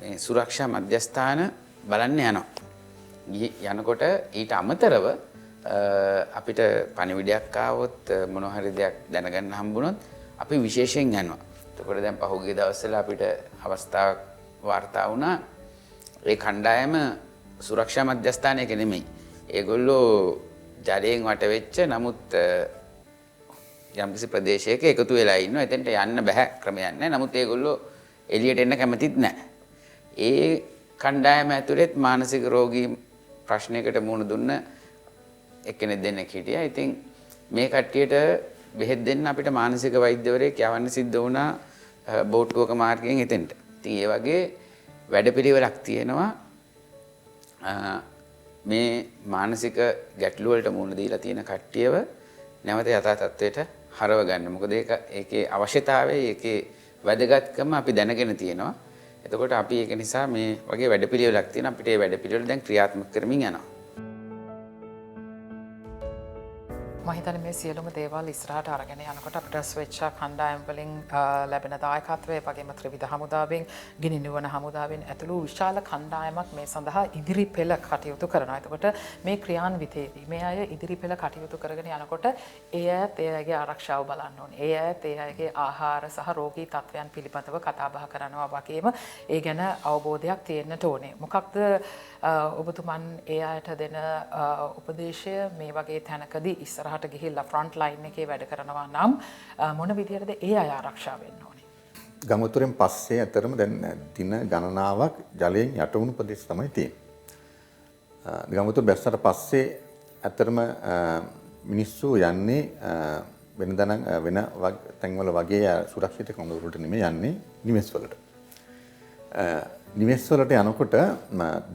මේ සුරක්ෂා මධ්‍යස්ථාන බලන්න යනවා. යනකොට ඊට අමතරව අපිට පණිවිඩයක් ආවොත් මොන හරි දෙයක් දැනගන්න හම්බුනොත් අපි විශේෂයෙන් යනවා. එතකොට දැන් පහුගිය දවස්වල අපිට අවස්ථාවක් වාර්තා වුණා ඒ කණ්ඩායම සුරක්ෂා මධ්‍යස්ථානයක නෙමෙයි. ඒගොල්ලෝ ජලයෙන් වට වෙච්ච නමුත් යම්කිසි ප්‍රදේශයක එකතු වෙලා ඉන්නවා. එතෙන්ට යන්න බෑ ක්‍රමයක් නැහැ. නමුත් ඒගොල්ලෝ එළියට එන්න කැමතිත් නැහැ. ඒ කණ්ඩායම ඇතුළෙත් මානසික රෝගී ප්‍රශ්නයකට මුහුණ දුන්න එක්කෙනෙක් දෙන්නෙක් හිටියා. ඉතින් මේ කට්ටියට බෙහෙත් දෙන්න අපිට මානසික වෛද්‍යවරයෙක් යවන්න සිද්ධ වුණා බෝට්ටුවක මාර්ගයෙන් එතෙන්ට. ඉතින් ඒ වගේ වැඩපිළිවෙලක් තියෙනවා මේ මානසික ගැටලු වලට මුහුණ දීලා තියෙන කට්ටියව නැවත යථා තත්ත්වයට හරව ගන්න. මොකද ඒකේ අවශ්‍යතාවය ඒකේ වැදගත්කම අපි දැනගෙන තියෙනවා. එතකොට අපි ඒක නිසා මේ වගේ වැඩපිළිවෙලක් තියෙනවා. අපිට මේ වැඩපිළිවෙල දැන් ක්‍රියාත්මක කරමින් යනවා. මම හිතන්නේ මේ සියලුම දේවල් ඉස්සරහට අරගෙන යනකොට අපිට ස්වේච්ඡා කණ්ඩායම් වලින් ලැබෙන දායකත්වය වගේම ත්‍රිවිධ හමුදාවෙන් ගිනි නිවන හමුදාවෙන් ඇතුළු විශාල කණ්ඩායමක් මේ සඳහා ඉදිරි පෙළ කටයුතු කරනවා. එතකොට මේ ක්‍රියාන්විතයේදී මේ අය ඉදිරි පෙළ කටයුතු කරගෙන යනකොට ඒ අයත් ඒ අයගේ ආරක්ෂාව බලන්න ඕනේ. ඒ අයත් ඒ අයගේ ආහාර සහ රෝගී තත්ත්වයන් පිළිබඳව කතා බහ කරනවා වගේම ඒ ගැන අවබෝධයක් තියෙන්නට ඕනේ. මොකක්ද ඔබතුමන් ඒ අයට දෙන උපදේශය මේ වගේ තැනකදී ඉස්සරහට ගිහිල්ලා ෆ්‍රන්ට් ලයින් එකේ වැඩ කරනවා නම් මොන විදිහටද ඒ අය ආරක්ෂා වෙන්න ඕනේ? ගංගොතුරෙන් පස්සේ අතරම දැන් දින ගණනාවක් ජලයෙන් යට වුණු ප්‍රදේශ තමයි තියෙන්නේ. ගංගොතුර බැස්සට පස්සේ අතරම මිනිස්සු යන්නේ වෙනදා නම් වෙන තැන්වල වගේ සුරක්ෂිත කඳවුරු වලට නෙමෙයි යන්නේ නිවෙස් වලට. නිවෙස් වලට යනකොට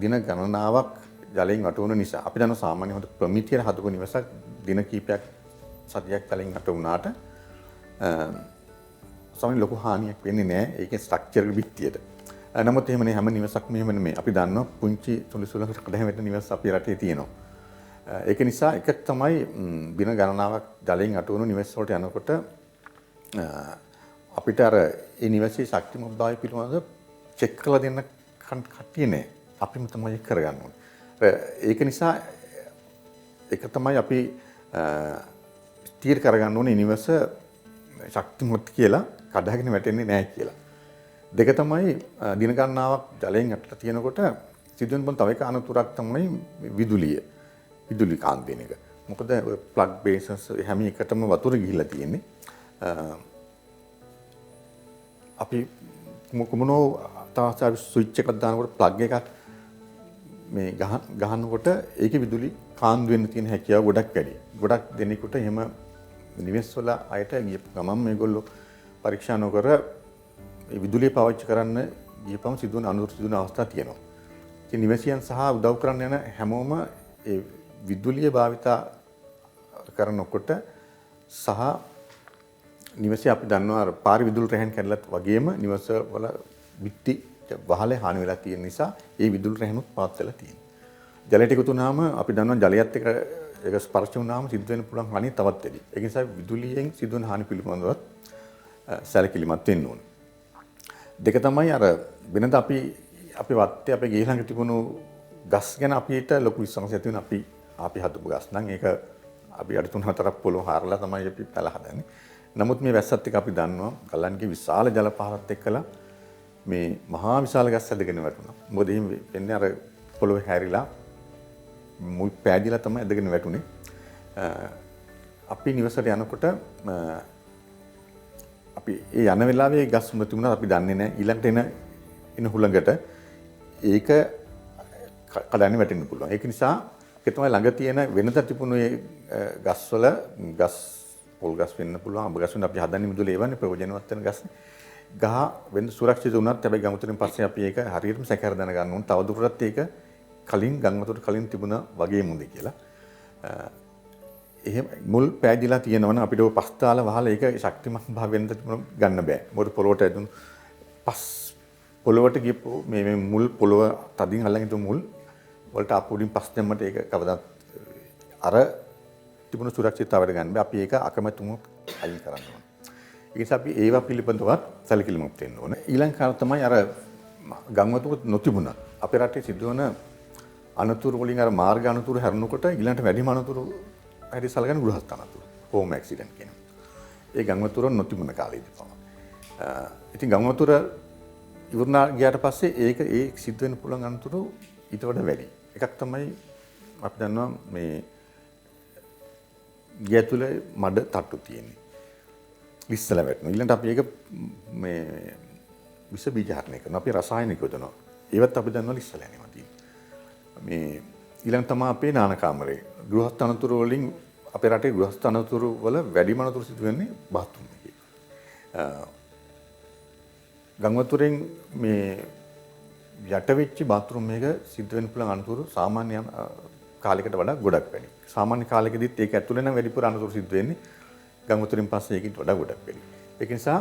දින ගණනාවක් ජලයෙන් අටවුන නිසා අපි දන්නවා සාමාන්‍ය හොඳ ප්‍රමිතියට හදපු නිවසක් දින කිහිපයක් සතියක් ජලයෙන් අටවුනාට සමහර ලොකු හානියක් වෙන්නේ නැහැ ඒකේ ස්ට්‍රක්චරල් විත්තියට. නමුත් එහෙම නේ හැම නිවසක්ම එහෙම නෙමෙයි. අපි දන්නවා පුංචි සුළුසුලකට කඩ හැමෙන්න නිවස් අපේ රටේ තියෙනවා. ඒක නිසා එක තමයි දින ගණනාවක් ජලයෙන් අටවුණු නිවෙස් වලට යනකොට අපිට අර ඒ නිවසේ ශක්තිමත් භාවය පිළිබඳව චෙක් කරලා දෙන්න කට්ටිය නෑ. අපිම තමයි ඒක කරගන්න ඕනේ. ඒක නිසා ඒක තමයි අපි ස්ථිර කරගන්න ඕනේ නිවස ශක්තිමත් කියලා කඩාගෙන වැටෙන්නේ නැහැ කියලා. දෙක තමයි දින ගණනාවක් ජලයෙන් අටලා තියෙනකොට සිදුවෙන බොන් තව එක අනතුරක් තමයි විදුලිය. විදුලි කාන්ත වෙන එක. මොකද ප්ලග් බේසස් හැම එකටම වතුර ගිහිල්ලා තියෙන්නේ. අපි මොකමනෝ තාසාර ස්විච් එකක් දානකොට ප්ලග් එකක් මේ ගහනකොට ඒකේ විදුලි කාන්දු වෙන්න තියෙන හැකියාව ගොඩක් වැඩි. ගොඩක් දෙනෙකුට එහෙම නිවෙස් වල අයට ගියපු ගමන් මේගොල්ලෝ පරීක්ෂා නොකර විදුලිය පාවිච්චි කරන්න ගියපම සිදුවන අනුතුරු සිදුවන අවස්ථා තියෙනවා. ඉතින් නිවසියන් සහ උදව් කරන්න යන හැමෝම ඒ විදුලිය භාවිතා කරනකොට සහ නිවසේ අපි දන්නවා අර පාරි විදුලි රැහෙන් කැඩලත් වගේම නිවස වල විත්ති වහලේ හානි වෙලා තියෙන නිසා ඒ විදුලි රැහෙනුත් පාත් වෙලා තියෙනවා. ජලයට එකතු වුණාම අපි දන්නවා ජලයත් එක්ක ඒක ස්පර්ශ වුණාම සිද්ධ වෙන්න පුළුවන් හානිය තවත් වැඩි. ඒ නිසා විදුලියෙන් සිදුවන හානි පිළිබඳව සැලකිලිමත් වෙන්න ඕනේ. දෙක තමයි අර වෙනද අපි වත්තේ අපේ ගේ ළඟ තිබුණු ගස් ගැන අපිට ලොකු විශ්වාසයක් ඇති වෙන අපි හදපු ගස් නම් ඒක අපි අර 3-4ක් පොළොව හාරලා තමයි අපි පැල හදන්නේ. නමුත් මේ වැස්සත් එක්ක අපි දන්නවා ගල්ලන්ගේ විශාල ජල පහරත් එක්කලා මේ මහා විශාල ගස් ඇදගෙන වැටුණා. මොකද එහෙම වෙන්නේ අර පොළොවේ හැරිලා මුල් පෑදිලා තමයි ඇදගෙන වැටුනේ. අපි නිවසට යනකොට අපි ඒ යන වෙලාවේ ගස් මුල තිබුණා අපි දන්නේ නැහැ. ඊළඟට එන හුළඟට ඒක කඩන්න වැටෙන්න පුළුවන්. ඒක නිසා ඒක තමයි ළඟ තියෙන වෙනද තිබුණු ඒ ගස්වල පොල් ගස් වෙන්න පුළුවන්. අඹ ගස් වෙන අපි හදන්නේ මිදුලේ ඒවන්නේ ප්‍රයෝජනවත් වෙන ගස්. ගහ වෙන සුරක්ෂිත වුණත් හැබැයි ගමුතුරින් පස්සේ අපි ඒක හරියටම සැකහැර දැනගන්න ඕන. තවදුරටත් ඒක කලින් ගම්වතුරට කලින් තිබුණා වගේ මුන්ද කියලා. එහෙම මුල් පෑදිලා තියෙනවනම් අපිට ඔය පස් තාල වහලා ඒක ශක්තිමත් භාවයෙන් ගන්න බෑ. මොකද පොළොවට ඇදුණු පස් පොළොවට ගියපු මේ මුල් පොළොව තදින් අල්ලගෙන ඉතු මුල් වලට අපුඩින් පස් දෙන්නට ඒක කවදාත් අර තිබුණු සුරක්ෂිතතාවයට ගන්න බෑ. අපි ඒක අකමැතුම අයින් කරන්න ඕන. ඒ නිසා අපි ඒවා පිළිබඳවත් සැලකිලිමත් වෙන්න ඕන. ඊළඟ කාලේ තමයි අර ගම්වතුර නොතිබුණා. අපේ රටේ සිදුවන අනතුරු වලින් අර මාර්ග අනතුරු හැරුණකොට ඊළඟට වැඩිම අනතුරු හැටි සලකන ගෘහස්ත අනතුරු හෝම් ඇක්සිඩන්ට් කියනවා. ඒ ගම්වතුර නොතිබුණ කාලේදී තමයි. ඉතින් ගම්වතුර ඉවරනා ගියාට පස්සේ ඒ සිද්ධ වෙන්න පුළුවන් අනතුරු ඊට වඩා වැඩි. එකක් තමයි අපි දන්නවා මේ ගේ ඇතුලේ මඩ තට්ටු තියෙන්නේ. ලිස්සලා වැටෙනවා. ඊළඟට අපි ඒක මේ විස බීජ හරණය කරනවා. අපි රසායනික යොදනවා. ඒවත් අපි දන්නවා ලිස්සලා යනවා තියෙන්නේ. මේ ඊළඟ තමයි අපේ නාන කාමරේ. ගෘහස්ත අනතුරු වලින් අපේ රටේ ගෘහස්ත අනතුරු වල වැඩිම අනතුරු සිදු වෙන්නේ බාත්රූම් එකේ. ගම්වතුරෙන් මේ යට වෙච්ච බාත්රූම් එක සිදු වෙන්න පුළුවන් අනතුරු සාමාන්‍ය කාලයකට වඩා ගොඩක් වැඩි. සාමාන්‍ය කාලෙකදීත් ඒක ඇතුලේ නම් වැඩිපුර අනතුරු සිදු වෙන්නේ ගම්වතුරෙන් පස්සේ ඒකිට වඩා ගොඩක් වැඩි. ඒක නිසා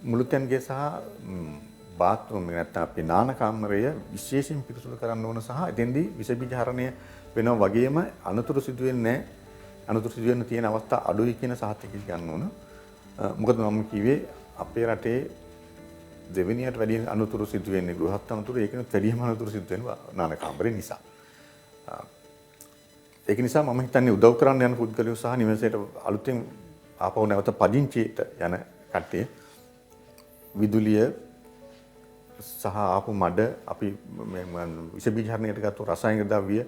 මුළුතැන්ගේ සහ බාත්රූම් එක නැත්නම් අපේ නාන කාමරය විශේෂයෙන් පිරිසුදු කරන්න ඕන සහ එතෙන්දී විස බීජ හරණය වෙනවා වගේම අනතුරු සිදු වෙන්නේ නැහැ. අනතුරු සිදු වෙන්න තියෙන අවස්ථා අඩුයි කියන සහතිකය ගන්න ඕන. මොකද මම කිව්වේ අපේ රටේ දෙවෙනියට වැඩි අනතුරු සිදු වෙන්නේ ගෘහස්ත අනතුරු. ඒකෙනුත් වැඩිම අනතුරු සිදු වෙනවා නාන කාමරේ නිසා. ඒක නිසා මම හිතන්නේ උදව් කරන්න යන පුද්ගලයෝ සහ නිවසේට අලුතෙන් ආපහු නැවත පදිංචියට යන කට්ටිය විදුලිය සහ ආපු මඩ අපි විස බීජ හරණයට ගත්ත රසායනික ද්‍රව්‍ය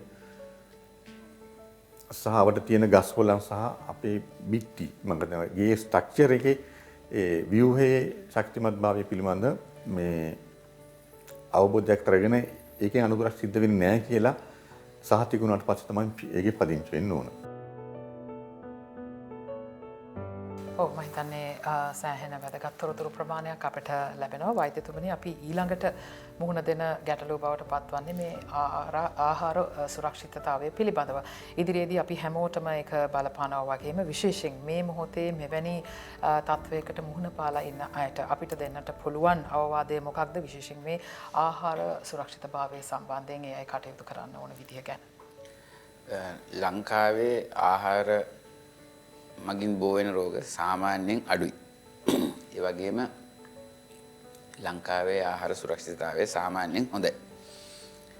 සහ අපිට තියෙන ගස් කොළන් සහ අපේ බිත්ති මඟ ගේ ස්ට්‍රක්චර් එකේ ඒ ව්‍යුහයේ ශක්තිමත්භාවය පිළිබඳ මේ අවබෝධයක් කරගෙන ඒකෙන් අනුග්‍රහ සිද්ධ වෙන්නේ නැහැ කියලා සහතිකුණාට පස්සේ තමයි ඒකේ පදිංචි වෙන්න ඕන. ඔව් මම හිතන්නේ සෑහෙන වැදගත් තොරතුරු ප්‍රමාණයක් අපිට ලැබෙනවා වෛද්‍යතුමනි අපි ඊළඟට මුහුණ දෙන ගැටලුව බවට පත්වන්නේ මේ ආහාර සුරක්ෂිතතාවය පිළිබඳව. ඉදිරියේදී අපි හැමෝටම ඒක බලපානවා වගේම විශේෂයෙන් මේ මොහොතේ මෙවැනි තත්වයකට මුහුණ පාලා ඉන්න අයට අපිට දෙන්නට පුළුවන් අවවාදය මොකක්ද විශේෂයෙන් මේ ආහාර සුරක්ෂිතභාවය සම්බන්ධයෙන් ඒ අය කටයුතු කරන්න ඕන විදිහ ගැන. ලංකාවේ ආහාර මගින් බෝ වෙන රෝග සාමාන්‍යයෙන් අඩුයි. ඒ වගේම ලංකාවේ ආහාර සුරක්ෂිතතාවය සාමාන්‍යයෙන් හොඳයි.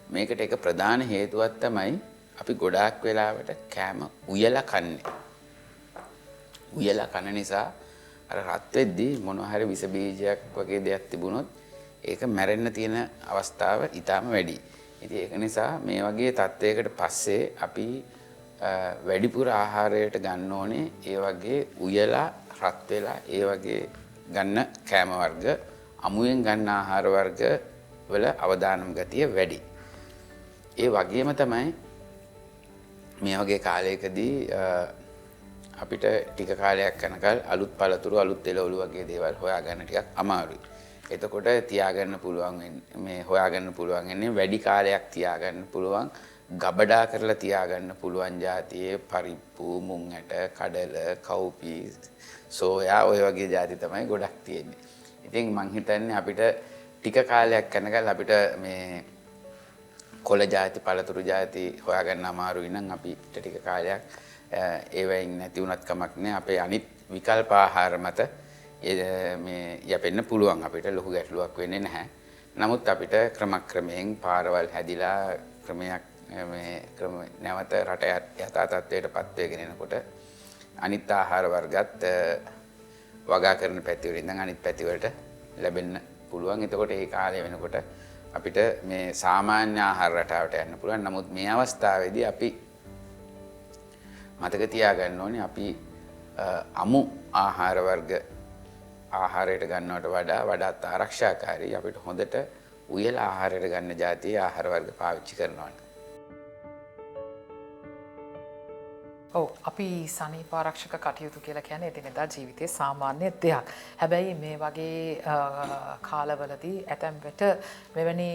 මේකට එක ප්‍රධාන හේතුවක් තමයි අපි ගොඩාක් වෙලාවට කෑම උයලා කන්නේ. උයලා කන නිසා අර රත් වෙද්දී මොනවා හරි විස බීජයක් වගේ දෙයක් තිබුණොත් ඒක මැරෙන්න තියෙන අවස්ථාව ඊටාම වැඩි. ඉතින් ඒක නිසා මේ වගේ තත්වයකට පස්සේ අපි වැඩිපුර ආහාරයට ගන්න ඕනේ ඒ වගේ උයලා රත් වෙලා ඒ වගේ ගන්න කෑම වර්ග අමුයෙන් ගන්න ආහාර වර්ග වල අවදානම් ගතිය වැඩි. ඒ වගේම තමයි මේ වගේ කාලයකදී අපිට ටික කාලයක් යනකල් අලුත් පළතුරු අලුත් එළවලු වගේ දේවල් හොයාගන්න ටිකක් අමාරුයි. එතකොට තියාගන්න පුළුවන් මේ හොයාගන්න පුළුවන් වෙන්නේ වැඩි කාලයක් තියාගන්න පුළුවන් ගබඩා කරලා තියාගන්න පුළුවන් જાතියේ පරිප්පු මුං ඇට කඩල කව්පි සෝයා ඔය වගේ જાති තමයි ගොඩක් තියෙන්නේ. ඉතින් මං හිතන්නේ අපිට ටික කාලයක් යනකල් අපිට මේ කොළ જાති පළතුරු જાති හොයාගන්න අමාරුයි නම් අපි ටික කාලයක් ඒවයින් නැති වුණත් කමක් නැහැ. අපේ අනිත් විකල්ප ආහාර මත මේ යැපෙන්න පුළුවන් අපිට ලොකු ගැටලුවක් වෙන්නේ නැහැ. නමුත් අපිට ක්‍රමක්‍රමයෙන් පාරවල් හැදිලා ක්‍රමයක් නැවත රට යථා තත්ත්වයටපත් වෙගෙන එනකොට අනිත් ආහාර වර්ගත් වගා කරන පැතිවලින් ඉඳන් අනිත් පැතිවලට ලැබෙන්න පුළුවන්. එතකොට ඒ කාලය වෙනකොට අපිට මේ සාමාන්‍ය ආහාර රටාවට යන්න පුළුවන්. නමුත් මේ අවස්ථාවේදී අපි මතක තියාගන්න ඕනේ අපි අමු ආහාර වර්ග ආහාරයට ගන්නවට වඩාත් ආරක්ෂාකාරී අපිට හොඳට උයලා ආහාරයට ගන්න જાතියේ ආහාර වර්ග පාවිච්චි කරනවා. ඔව් අපි සනීප ආරක්ෂක කටයුතු කියලා කියන්නේ එදිනෙදා ජීවිතයේ සාමාන්‍ය දෙයක්. හැබැයි මේ වගේ කාලවලදී ඇතැම් විට මෙවැනි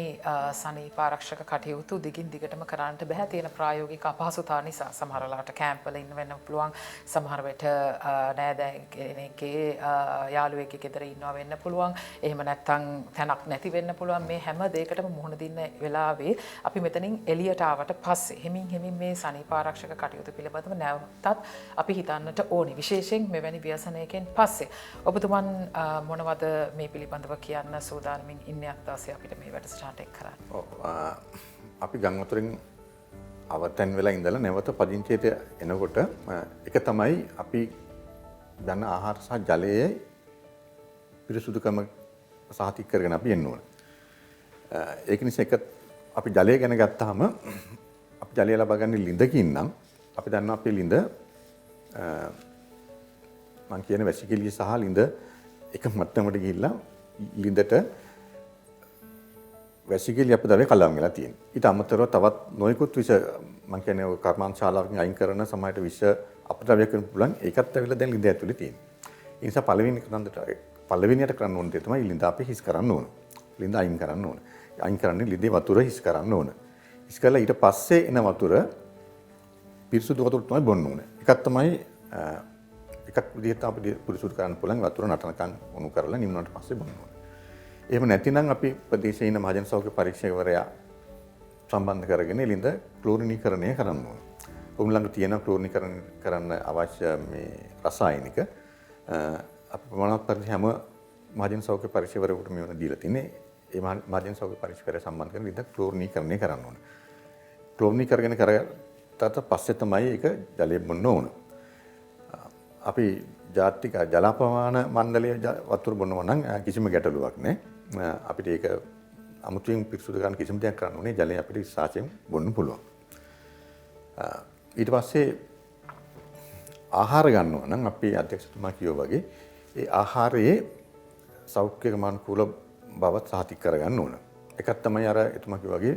සනීප ආරක්ෂක කටයුතු දිගින් දිගටම කරන්නට බෑ තියෙන ප්‍රායෝගික අපහසුතා නිසා. සමහර වෙලාවට කැම්ප් වල ඉන්න වෙන්න පුළුවන්. සමහර විට නෑදෑ කෙනෙක්ගේ යාළුවෙක්ගේ ගෙදර ඉන්නවා වෙන්න පුළුවන්. එහෙම නැත්නම් තැනක් නැති වෙන්න පුළුවන්. මේ හැම දෙයකටම මුහුණ දෙන්න වෙලාවේ අපි මෙතනින් එළියට ආවට පස්සේ හිමින් මේ සනීප ආරක්ෂක කටයුතු පිළිබඳව නැවතත් අපි හිතන්නට ඕනේ විශේෂයෙන් මෙවැනි ව්‍යසනයකින් පස්සේ. ඔබතුමන් මොනවද මේ පිළිබඳව කියන්න සූදානමින් ඉන්නේ අත්වාසිය අපිට මේ වැඩසටහනට එක් කරන්න? අපි ගම් වතුරින් අවතැන් වෙලා ඉඳලා නැවත පදිංචියට එනකොට එක තමයි අපි ගන්න ආහාර සහ ජලයේ පිරිසුදුකම සාතික කරගෙන අපි එන්න ඕන. ඒක නිසා අපි ජලය ගැන ගත්තාම අපි ජලය ලබා ගන්න ලිඳකින් නම් අපි දන්නවා අපේ ලිඳ මං කියන වැසිකිළිය සහ ලිඳ එක මට්ටමකට ගිහිල්ලා ලිඳට වැසිකිළිය අපදවේ කලවම් වෙලා තියෙනවා. ඊට අමතරව තවත් නොයෙකුත් විෂ මං කියන්නේ ඔය කර්මාන්තශාලාවකින් අයින් කරන සමහරට විෂ අපද්‍රව්‍ය කරන්න පුළුවන් ඒකත් ඇවිල්ලා දැන් ලිඳ ඇතුලේ තියෙනවා. ඒ නිසා පළවෙනියට කරන්න ඕන දේ තමයි ලිඳ අපි හිස් කරන්න ඕන. ලිඳ අයින් කරන්න ඕන. අයින් කරන්නේ ලිඳේ වතුර හිස් කරන්න ඕන. හිස් කරලා ඊට පස්සේ එන වතුර පිරිසුදු වතුර තමයි බොන්න ඕනේ. එකක් තමයි එකක් විදිහට අපිට පිරිසුදු කරන්න පුළුවන් වතුර නටනකන් උණු කරලා නිම්නට පස්සේ බොන්න ඕනේ. එහෙම නැතිනම් අපි ප්‍රදේශයේ ඉන්න මහජන සෞඛ්‍ය පරීක්ෂකවරයා සම්බන්ධ කරගෙන ලිඳ ක්ලෝරිනීකරණය කරන්න ඕනේ. ඔවුන් ළඟ තියෙන ක්ලෝරිනීකරණය කරන්න අවශ්‍ය මේ රසායනික අපි ප්‍රමාණවත් පරිදි හැම මහජන සෞඛ්‍ය පරීක්ෂකවරයෙකුට මේවන දීලා තින්නේ. ඒ මහජන සෞඛ්‍ය පරීක්ෂකවරයා සම්බන්ධ කරගෙන ලිඳ ක්ලෝරිනීකරණය කරන්න ඕනේ. ක්ලෝරිනීකරණය තත් පස්සේ තමයි ඒක ජලය බොන්න ඕන. අපි ජාතික ජලපවාන මණ්ඩලයේ වතුර බොනවා නම් කිසිම ගැටලුවක් නැහැ. අපිට ඒක අමුතුවෙන් පිරිසුදු කරන්න කිසිම දෙයක් කරන්න ඕනේ. ජලය අපිට විශ්වාසයෙන් බොන්න පුළුවන්. ඊට පස්සේ ආහාර ගන්නවා නම් අපි අධ්‍යක්ෂතුමා කියෝ වගේ ඒ ආහාරයේ සෞඛ්‍ය ගමන්කුල බවත් සාතික කරගන්න ඕන. එකක් තමයි අර එතුමා කියෝ වගේ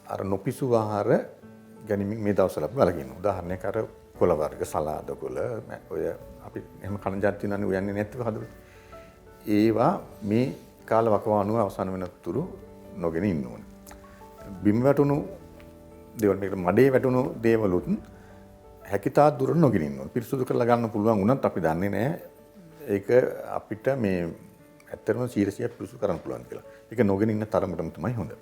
අර නොපිසු ආහාර ගැනීමෙන් මේ දවස්වල අපි බලගෙන. උදාහරණයක් අර කොළ වර්ග සලාද කොළ ඔය අපි එහෙම කන જાති තියෙනවනේ උයන්නේ නැත්නම් හදුවේ. ඒවා මේ කාල වකවානුව අවසන් වෙන තුරු නොගෙන ඉන්න ඕනේ. බිම් වැටුණු දේවල් මේකට මඩේ වැටුණු දේවලුත් හැකිතා දුර නොගෙන ඉන්න ඕනේ. පිරිසුදු කරලා ගන්න පුළුවන් වුණත් අපි දන්නේ නැහැ ඒක අපිට මේ ඇත්තටම 100% පිරිසුදු කරන්න පුළුවන් කියලා. ඒක නොගෙන ඉන්න තරමටම තමයි හොඳ.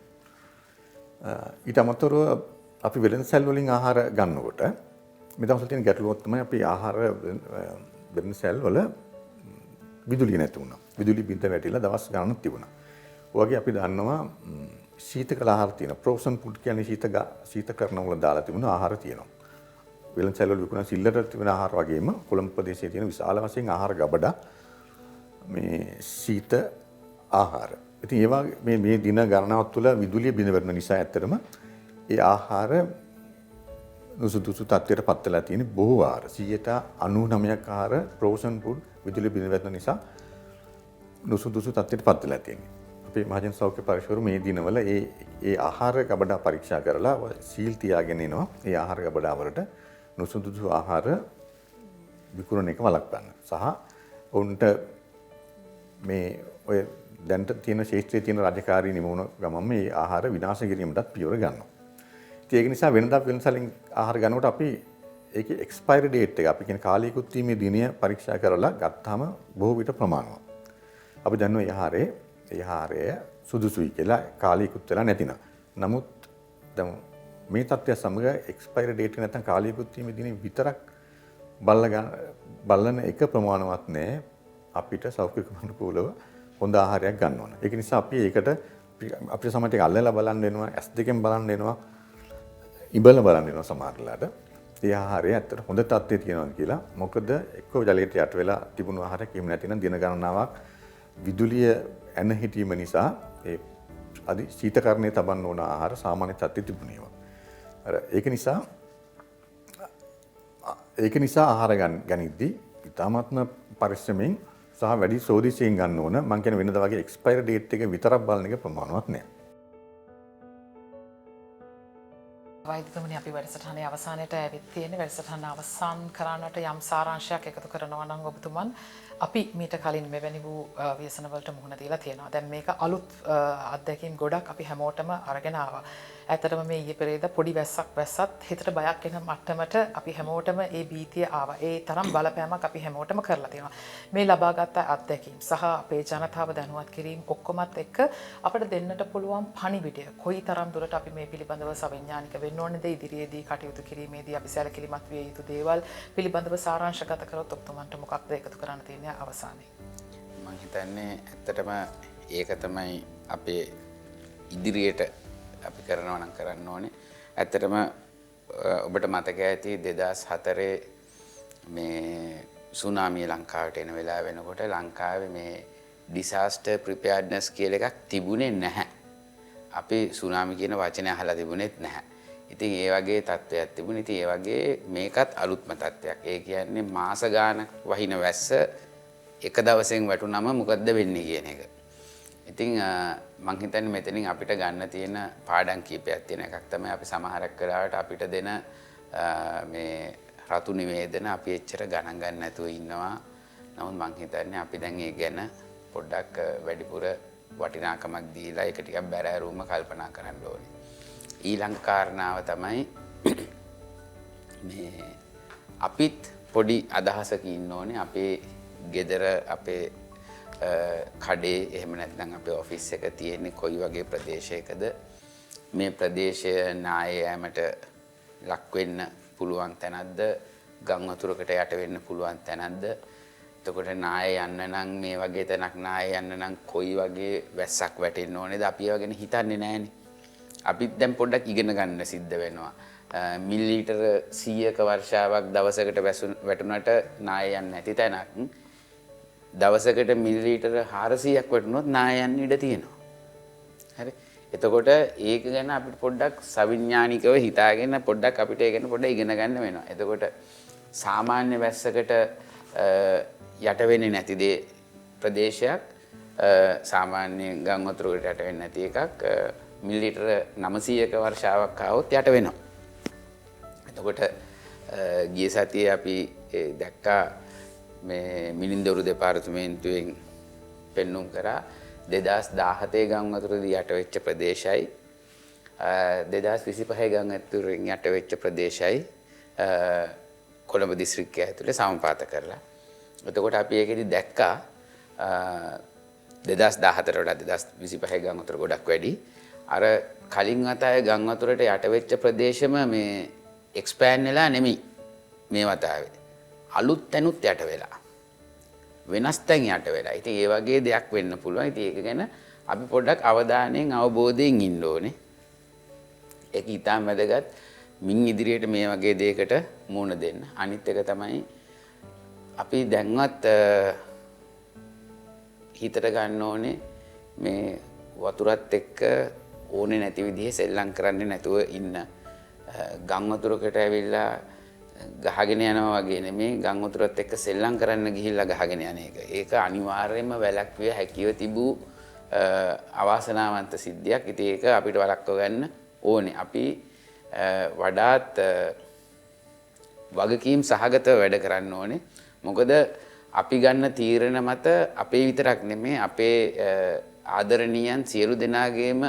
ඊට අමතරව අපි වෙළඳසැල් වලින් ආහාර ගන්නකොට මේ දවස්වල තියෙන ගැටලුවක් තමයි අපි ආහාර වෙළඳසැල් වල විදුලිය නැති වුණා. විදුලි බිඳ වැටිලා දවස් ගණනක් තිබුණා. ඔයගේ අපි දන්නවා ශීතකල ආහාර තියෙනවා. ෆ්‍රෝසන් ෆුඩ් කියන්නේ ශීතකරණ වල දාලා තිබුණ ආහාර තියෙනවා. වෙළඳසැල් වල විකුණන සිල්ලර තිබෙන ආහාර වගේම කොළඹ ප්‍රදේශයේ තියෙන විශාල වශයෙන් ආහාර ගබඩා මේ ශීත ආහාර. ඉතින් ඒවා මේ දින ගණනාවක් තුළ විදුලිය බිඳ වැටෙන නිසා ඇත්තටම ඒ ආහාර නුසුදුසු තත්ත්වයට පත් වෙලා තියෙන බොහෝ ආහාර 99%ක් ආහාර ෆ්‍රෝසන් ෆුඩ් විදුලිය බිඳ වැටෙන නිසා නුසුදුසු තත්ත්වයට පත් වෙලා තියෙනවා. අපේ මහජන සෞඛ්‍ය පරිශෝධන මේ දිනවල ඒ ආහාර ගබඩා පරීක්ෂා කරලා සීල් තියාගෙන එනවා. ඒ ආහාර ගබඩා වලට නුසුදුසු ආහාර විකුණන එක වළක්වන්න. සහ උන්ට මේ ඔය දැන්ට තියෙන ශේෂ්ත්‍රයේ තියෙන රාජකාරී නිමුණ ගමන් මේ ආහාර විනාශ කිරීමටත් පියවර ගන්නවා. ඒක නිසා වෙනදා වෙනසලින් ආහාර ගන්නකොට අපි ඒකේ එක්ස්පයරි ඩේට් එක අපි කියන කාලීකුත් වීමේ දිනය පරීක්ෂා කරලා ගත්තාම බොහෝ විට ප්‍රමාණවත්. අපි දන්නවා ඒ ආහාරය සුදුසුයි කියලා කාලීකුත් වෙලා නැතිනම්. නමුත් දැන් මේ තත්ත්වය සමග එක්ස්පයරි ඩේට් එක නැත්නම් කාලීකුත් වීමේ දිනේ විතරක් බලන එක ප්‍රමාණවත් නෑ අපිට සෞඛ්‍ය ක්‍රමානුකූලව හොඳ ආහාරයක් ගන්න ඕන. ඒක නිසා අපි ඒකට අපිට සමහර ටික අල්ලලා බලන්න වෙනවා, S2 බලන්න වෙනවා, ඉබල බලන්න වෙනවා සමහරලාට. ඒ ආහාරය ඇත්තට හොඳ තත්ත්වයේ තියෙනවා කියලා. මොකද එක්ක ජලයට යට වෙලා තිබුණු ආහාරයක් එහෙම නැතිනම් දින ගණනාවක් විදුලිය ඇන හිටීම නිසා ඒ අදි ශීතකරණයේ තබන්න ඕන ආහාර සාමාන්‍ය තත්ත්වයේ තිබුණේවා. ඒක නිසා ආහාර ගනිද්දී ඉතාමත්ම පරිස්සමෙන් සහ වැඩි සෝදිසියෙන් ගන්න ඕන. මම කියන වෙනදා වගේ එක්ස්පයරි ඩේට් එක විතරක් බලන එක ප්‍රමාණවත් නෑ. වෛද්‍යතුමනි අපි වැඩසටහනේ අවසානයට ඇවිත් තියෙන වැඩසටහන අවසන් කරන්නට යම් සාරාංශයක් එකතු කරනවා නම් ඔබතුමන් අපි මීට කලින් මෙවැනි වූ ව්‍යසන වලට මුහුණ දීලා තියෙනවා. දැන් මේක අලුත් අත්දැකීම් ගොඩක් අපි හැමෝටම අරගෙන ආවා. ඇත්තටම මේ ඊයේ පෙරේද පොඩි වැස්සක් වැස්සත් හිතට බයක් එන මට්ටමට අපි හැමෝටම ඒ භීතිය ආවා. ඒ තරම් බලපෑමක් අපි හැමෝටම කරලා තියෙනවා. මේ ලබාගත් අත්දැකීම් සහ අපේ ජනතාව දැනුවත් කිරීම ඔක්කොමත් එක්ක අපිට දෙන්නට පුළුවන් පණිවිඩය කොයිතරම් දුරට අපි මේ පිළිබඳව සවිඥානික වෙන්න ඕනේද ඉදිරියේදී කටයුතු කිරීමේදී අපි සැලකිලිමත් විය යුතු දේවල් පිළිබඳව සාරාංශගත කරොත් ඔබතුමන්ට මොකක්ද එකතු කරන්න තියෙන්නේ අවසානයේ? මම හිතන්නේ ඇත්තටම ඒක තමයි අපේ ඉදිරියට අපි කරනවා නම් කරන්න ඕනේ. ඇත්තටම ඔබට මතක ඇති 2004 මේ සුනාමිය ලංකාවට එන වෙලාව වෙනකොට ලංකාවේ මේ ඩිසාස්ටර් ප්‍රිපෙයාර්ඩ්නස් කියලා එකක් තිබුණේ නැහැ. අපි සුනාමි කියන වචනේ අහලා තිබුණෙත් නැහැ. ඉතින් ඒ වගේ තත්ත්වයක් තිබුණා. ඉතින් ඒ වගේ මේකත් අලුත්ම තත්ත්වයක්. ඒ කියන්නේ මාස ගානක් වහින වැස්ස එක දවසෙන් වැටුනම මොකද්ද වෙන්නේ කියන එක. ඉතින් මං හිතන්නේ මෙතනින් අපිට ගන්න තියෙන පාඩම් කීපයක් තියෙන එකක් තමයි අපි සමහරක් වෙලාවට අපිට දෙන මේ රතු නිවේදන අපි එච්චර ගණන් ගන්න නැතුව ඉන්නවා. නමුත් මං හිතන්නේ අපි දැන් ඒ ගැන පොඩ්ඩක් වැඩිපුර වටිනාකමක් දීලා ඒක ටිකක් බැරෑරුම කල්පනා කරන්න ඕනේ. ඊළඟ කාරණාව තමයි මේ අපිත් පොඩි අදහසක ඉන්න ඕනේ අපේ ගෙදර අපේ කඩේ එහෙම නැත්නම් අපේ ඔෆිස් එක තියෙන්නේ කොයි වගේ ප්‍රදේශයකද මේ ප්‍රදේශය නාය යෑමට ලක් වෙන්න පුළුවන් තැනක්ද ගම් වතුරකට යට වෙන්න පුළුවන් තැනක්ද එතකොට නාය යන්න නම් මේ වගේ තැනක් නාය යන්න නම් කොයි වගේ වැස්සක් වැටෙන්න ඕනේද අපි ඒව ගැන හිතන්නේ නැහනේ අපිත් දැන් පොඩ්ඩක් ඉගෙන ගන්න සිද්ධ වෙනවා මිලිලීටර 100ක වර්ෂාවක් දවසකට වැටුණට නාය යන්නේ නැති තැනක් දවසකට මිලිලීටර 400ක් වටුනොත් නාය යන්න ඉඩ තියෙනවා. හරි. එතකොට ඒක ගැන අපිට පොඩ්ඩක් සවිඥානිකව හිතාගෙන පොඩ්ඩක් අපිට ඒක ගැන පොඩ්ඩක් ඉගෙන ගන්න වෙනවා. එතකොට සාමාන්‍ය වැස්සකට යට වෙන්නේ නැති ප්‍රදේශයක් සාමාන්‍ය ගම් වතුරකට යට වෙන්නේ නැති එකක් මිලිලීටර 900ක වර්ෂාවක් ආවොත් යට වෙනවා. එතකොට ගිය සතියේ අපි දැක්කා මේ මිනින්දොරු දෙපාර්තමේන්තුවෙන් පෙන්නුම් කරා 2017 ගම් වතුරදී යට වෙච්ච ප්‍රදේශයි 2025 ගම් වතුරෙන් යට වෙච්ච ප්‍රදේශයි කොළඹ දිස්ත්‍රික්කය ඇතුලේ සමපාත කරලා. එතකොට අපි ඒකෙදි දැක්කා 2017ට වඩා 2025 ගම් වතුර ගොඩක් වැඩි. අර කලින් වතාවේ ගම් වතුරට යට වෙච්ච ප්‍රදේශෙම මේ එක්ස්පෑන්ඩ් වෙලා නෙමෙයි මේ වතාවේ. අලුත් තැනුත් යට වෙලා. වෙනස් තැන් යට වෙලා. ඉතින් ඒ වගේ දෙයක් වෙන්න පුළුවන්. ඉතින් ඒක ගැන අපි පොඩ්ඩක් අවධානයෙන් අවබෝධයෙන් ඉන්න ඕනේ. ඒක ඊටම වැදගත්. මින් ඉදිරියට මේ වගේ දෙයකට මුහුණ දෙන්න. අනිත් එක තමයි අපි දැන්වත් හිතට ගන්න ඕනේ මේ වතුරත් එක්ක ඕනේ නැති විදිහේ සෙල්ලම් කරන්නේ නැතුව ඉන්න. ගම් වතුරකට ඇවිල්ලා ගහගෙන යනවා වගේ නෙමෙයි ගම් වතුරත් එක්ක සෙල්ලම් කරන්න ගිහිල්ලා ගහගෙන යන එක. ඒක අනිවාර්යයෙන්ම වැළැක්විය හැකිව තිබූ අවාසනාවන්ත සිද්ධියක්. ඉතින් ඒක අපිට වළක්ව ගන්න ඕනේ. අපි වඩාත් වගකීම් සහගතව වැඩ කරන්න ඕනේ. මොකද අපි ගන්න තීරණ මත අපේ විතරක් නෙමෙයි අපේ ආදරණීයන් සියලු දෙනාගේම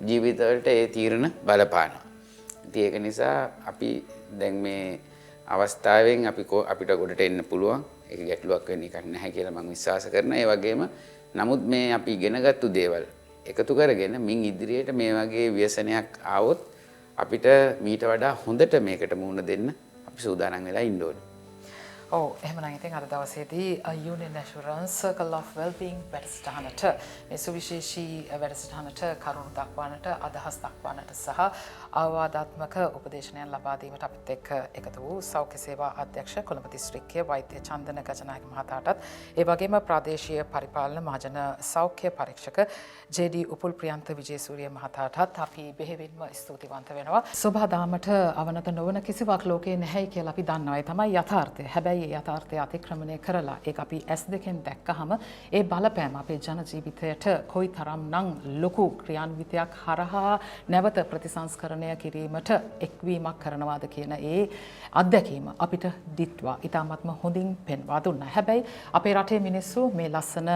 ජීවිතවලට ඒ තීරණ බලපානවා. ඉතින් ඒක නිසා අපි දැන් මේ අවස්ථාවෙන් අපිට ගොඩට එන්න පුළුවන්. ඒක ගැටලුවක් වෙන්න එකක් නැහැ කියලා මම විශ්වාස කරනවා. ඒ වගේම නමුත් මේ අපි ඉගෙනගත්තු දේවල් එකතු කරගෙන මින් ඉදිරියට මේ වගේ ව්‍යසනයක් ආවොත් අපිට මීට වඩා හොඳට මේකට මුහුණ දෙන්න අපි සූදානම් වෙලා ඉන්න ඕනේ. ඔව් එහෙමනම් ඉතින් අද දවසේදී Union Assurance Circle of Wellbeing වැඩසටහනට මේ සුවිශේෂී වැඩසටහනට කරුණු දක්වන්නට අදහස් දක්වන්නට සහ අවවාදාත්මක උපදේශනයන් ලබා දීමට අපිත් එක්ක එකතු වූ සෞඛ්‍ය සේවා අධ්‍යක්ෂ කොළඹ දිස්ත්‍රික්කයේ වෛද්‍ය චන්දන ගජනායක මහතාටත් ඒ වගේම ප්‍රාදේශීය පරිපාලන මහජන සෞඛ්‍ය පරීක්ෂක JD උපුල් ප්‍රියන්ත විජේසූරිය මහතාටත් අපි බෙහෙවින්ම ස්තුතිවන්ත වෙනවා. සෝභාදාමට අවනත නොවන කිසිවක් ලෝකේ නැහැයි කියලා අපි දන්නවා. ඒ තමයි යථාර්ථය. හැබැයි ඒ යථාර්ථය අතික්‍රමණය කරලා ඒක අපි S2 දැක්කහම ඒ බලපෑම අපේ ජන ජීවිතයට කොයිතරම්නම් ලොකු ක්‍රියාන්විතයක් හරහා නැවත ප්‍රතිසංස්කරණය කිරීමට එක්වීමක් කරනවාද කියන ඒ අත්දැකීම අපිට දිත්වා ඉතාමත්ම හොඳින් පෙන්වා දුන්නා. හැබැයි අපේ රටේ මිනිස්සු මේ ලස්සන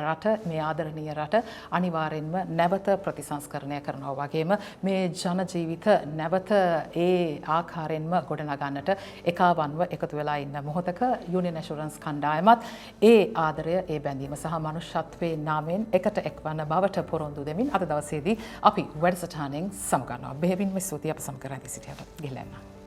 රට මේ ආදරණීය රට අනිවාර්යෙන්ම නැවත ප්‍රතිසංස්කරණය කරනවා වගේම මේ ජන ජීවිත නැවත ඒ ආකාරයෙන්ම ගොඩනගන්නට එකවන්ව එකතු වෙලා ඉන්න මොහොතක Union Assurance කණ්ඩායමත් ඒ ආදරය ඒ බැඳීම සහ මනුෂ්‍යත්වයේ නාමයෙන් එකට එක්වන බවට පොරොන්දු දෙමින් අද දවසේදී අපි වැඩසටහනෙන් සමුගන්නවා. බෙහෙවින්ම ස්තුතියි අප සමග රැඳී සිටියට. ගිහින්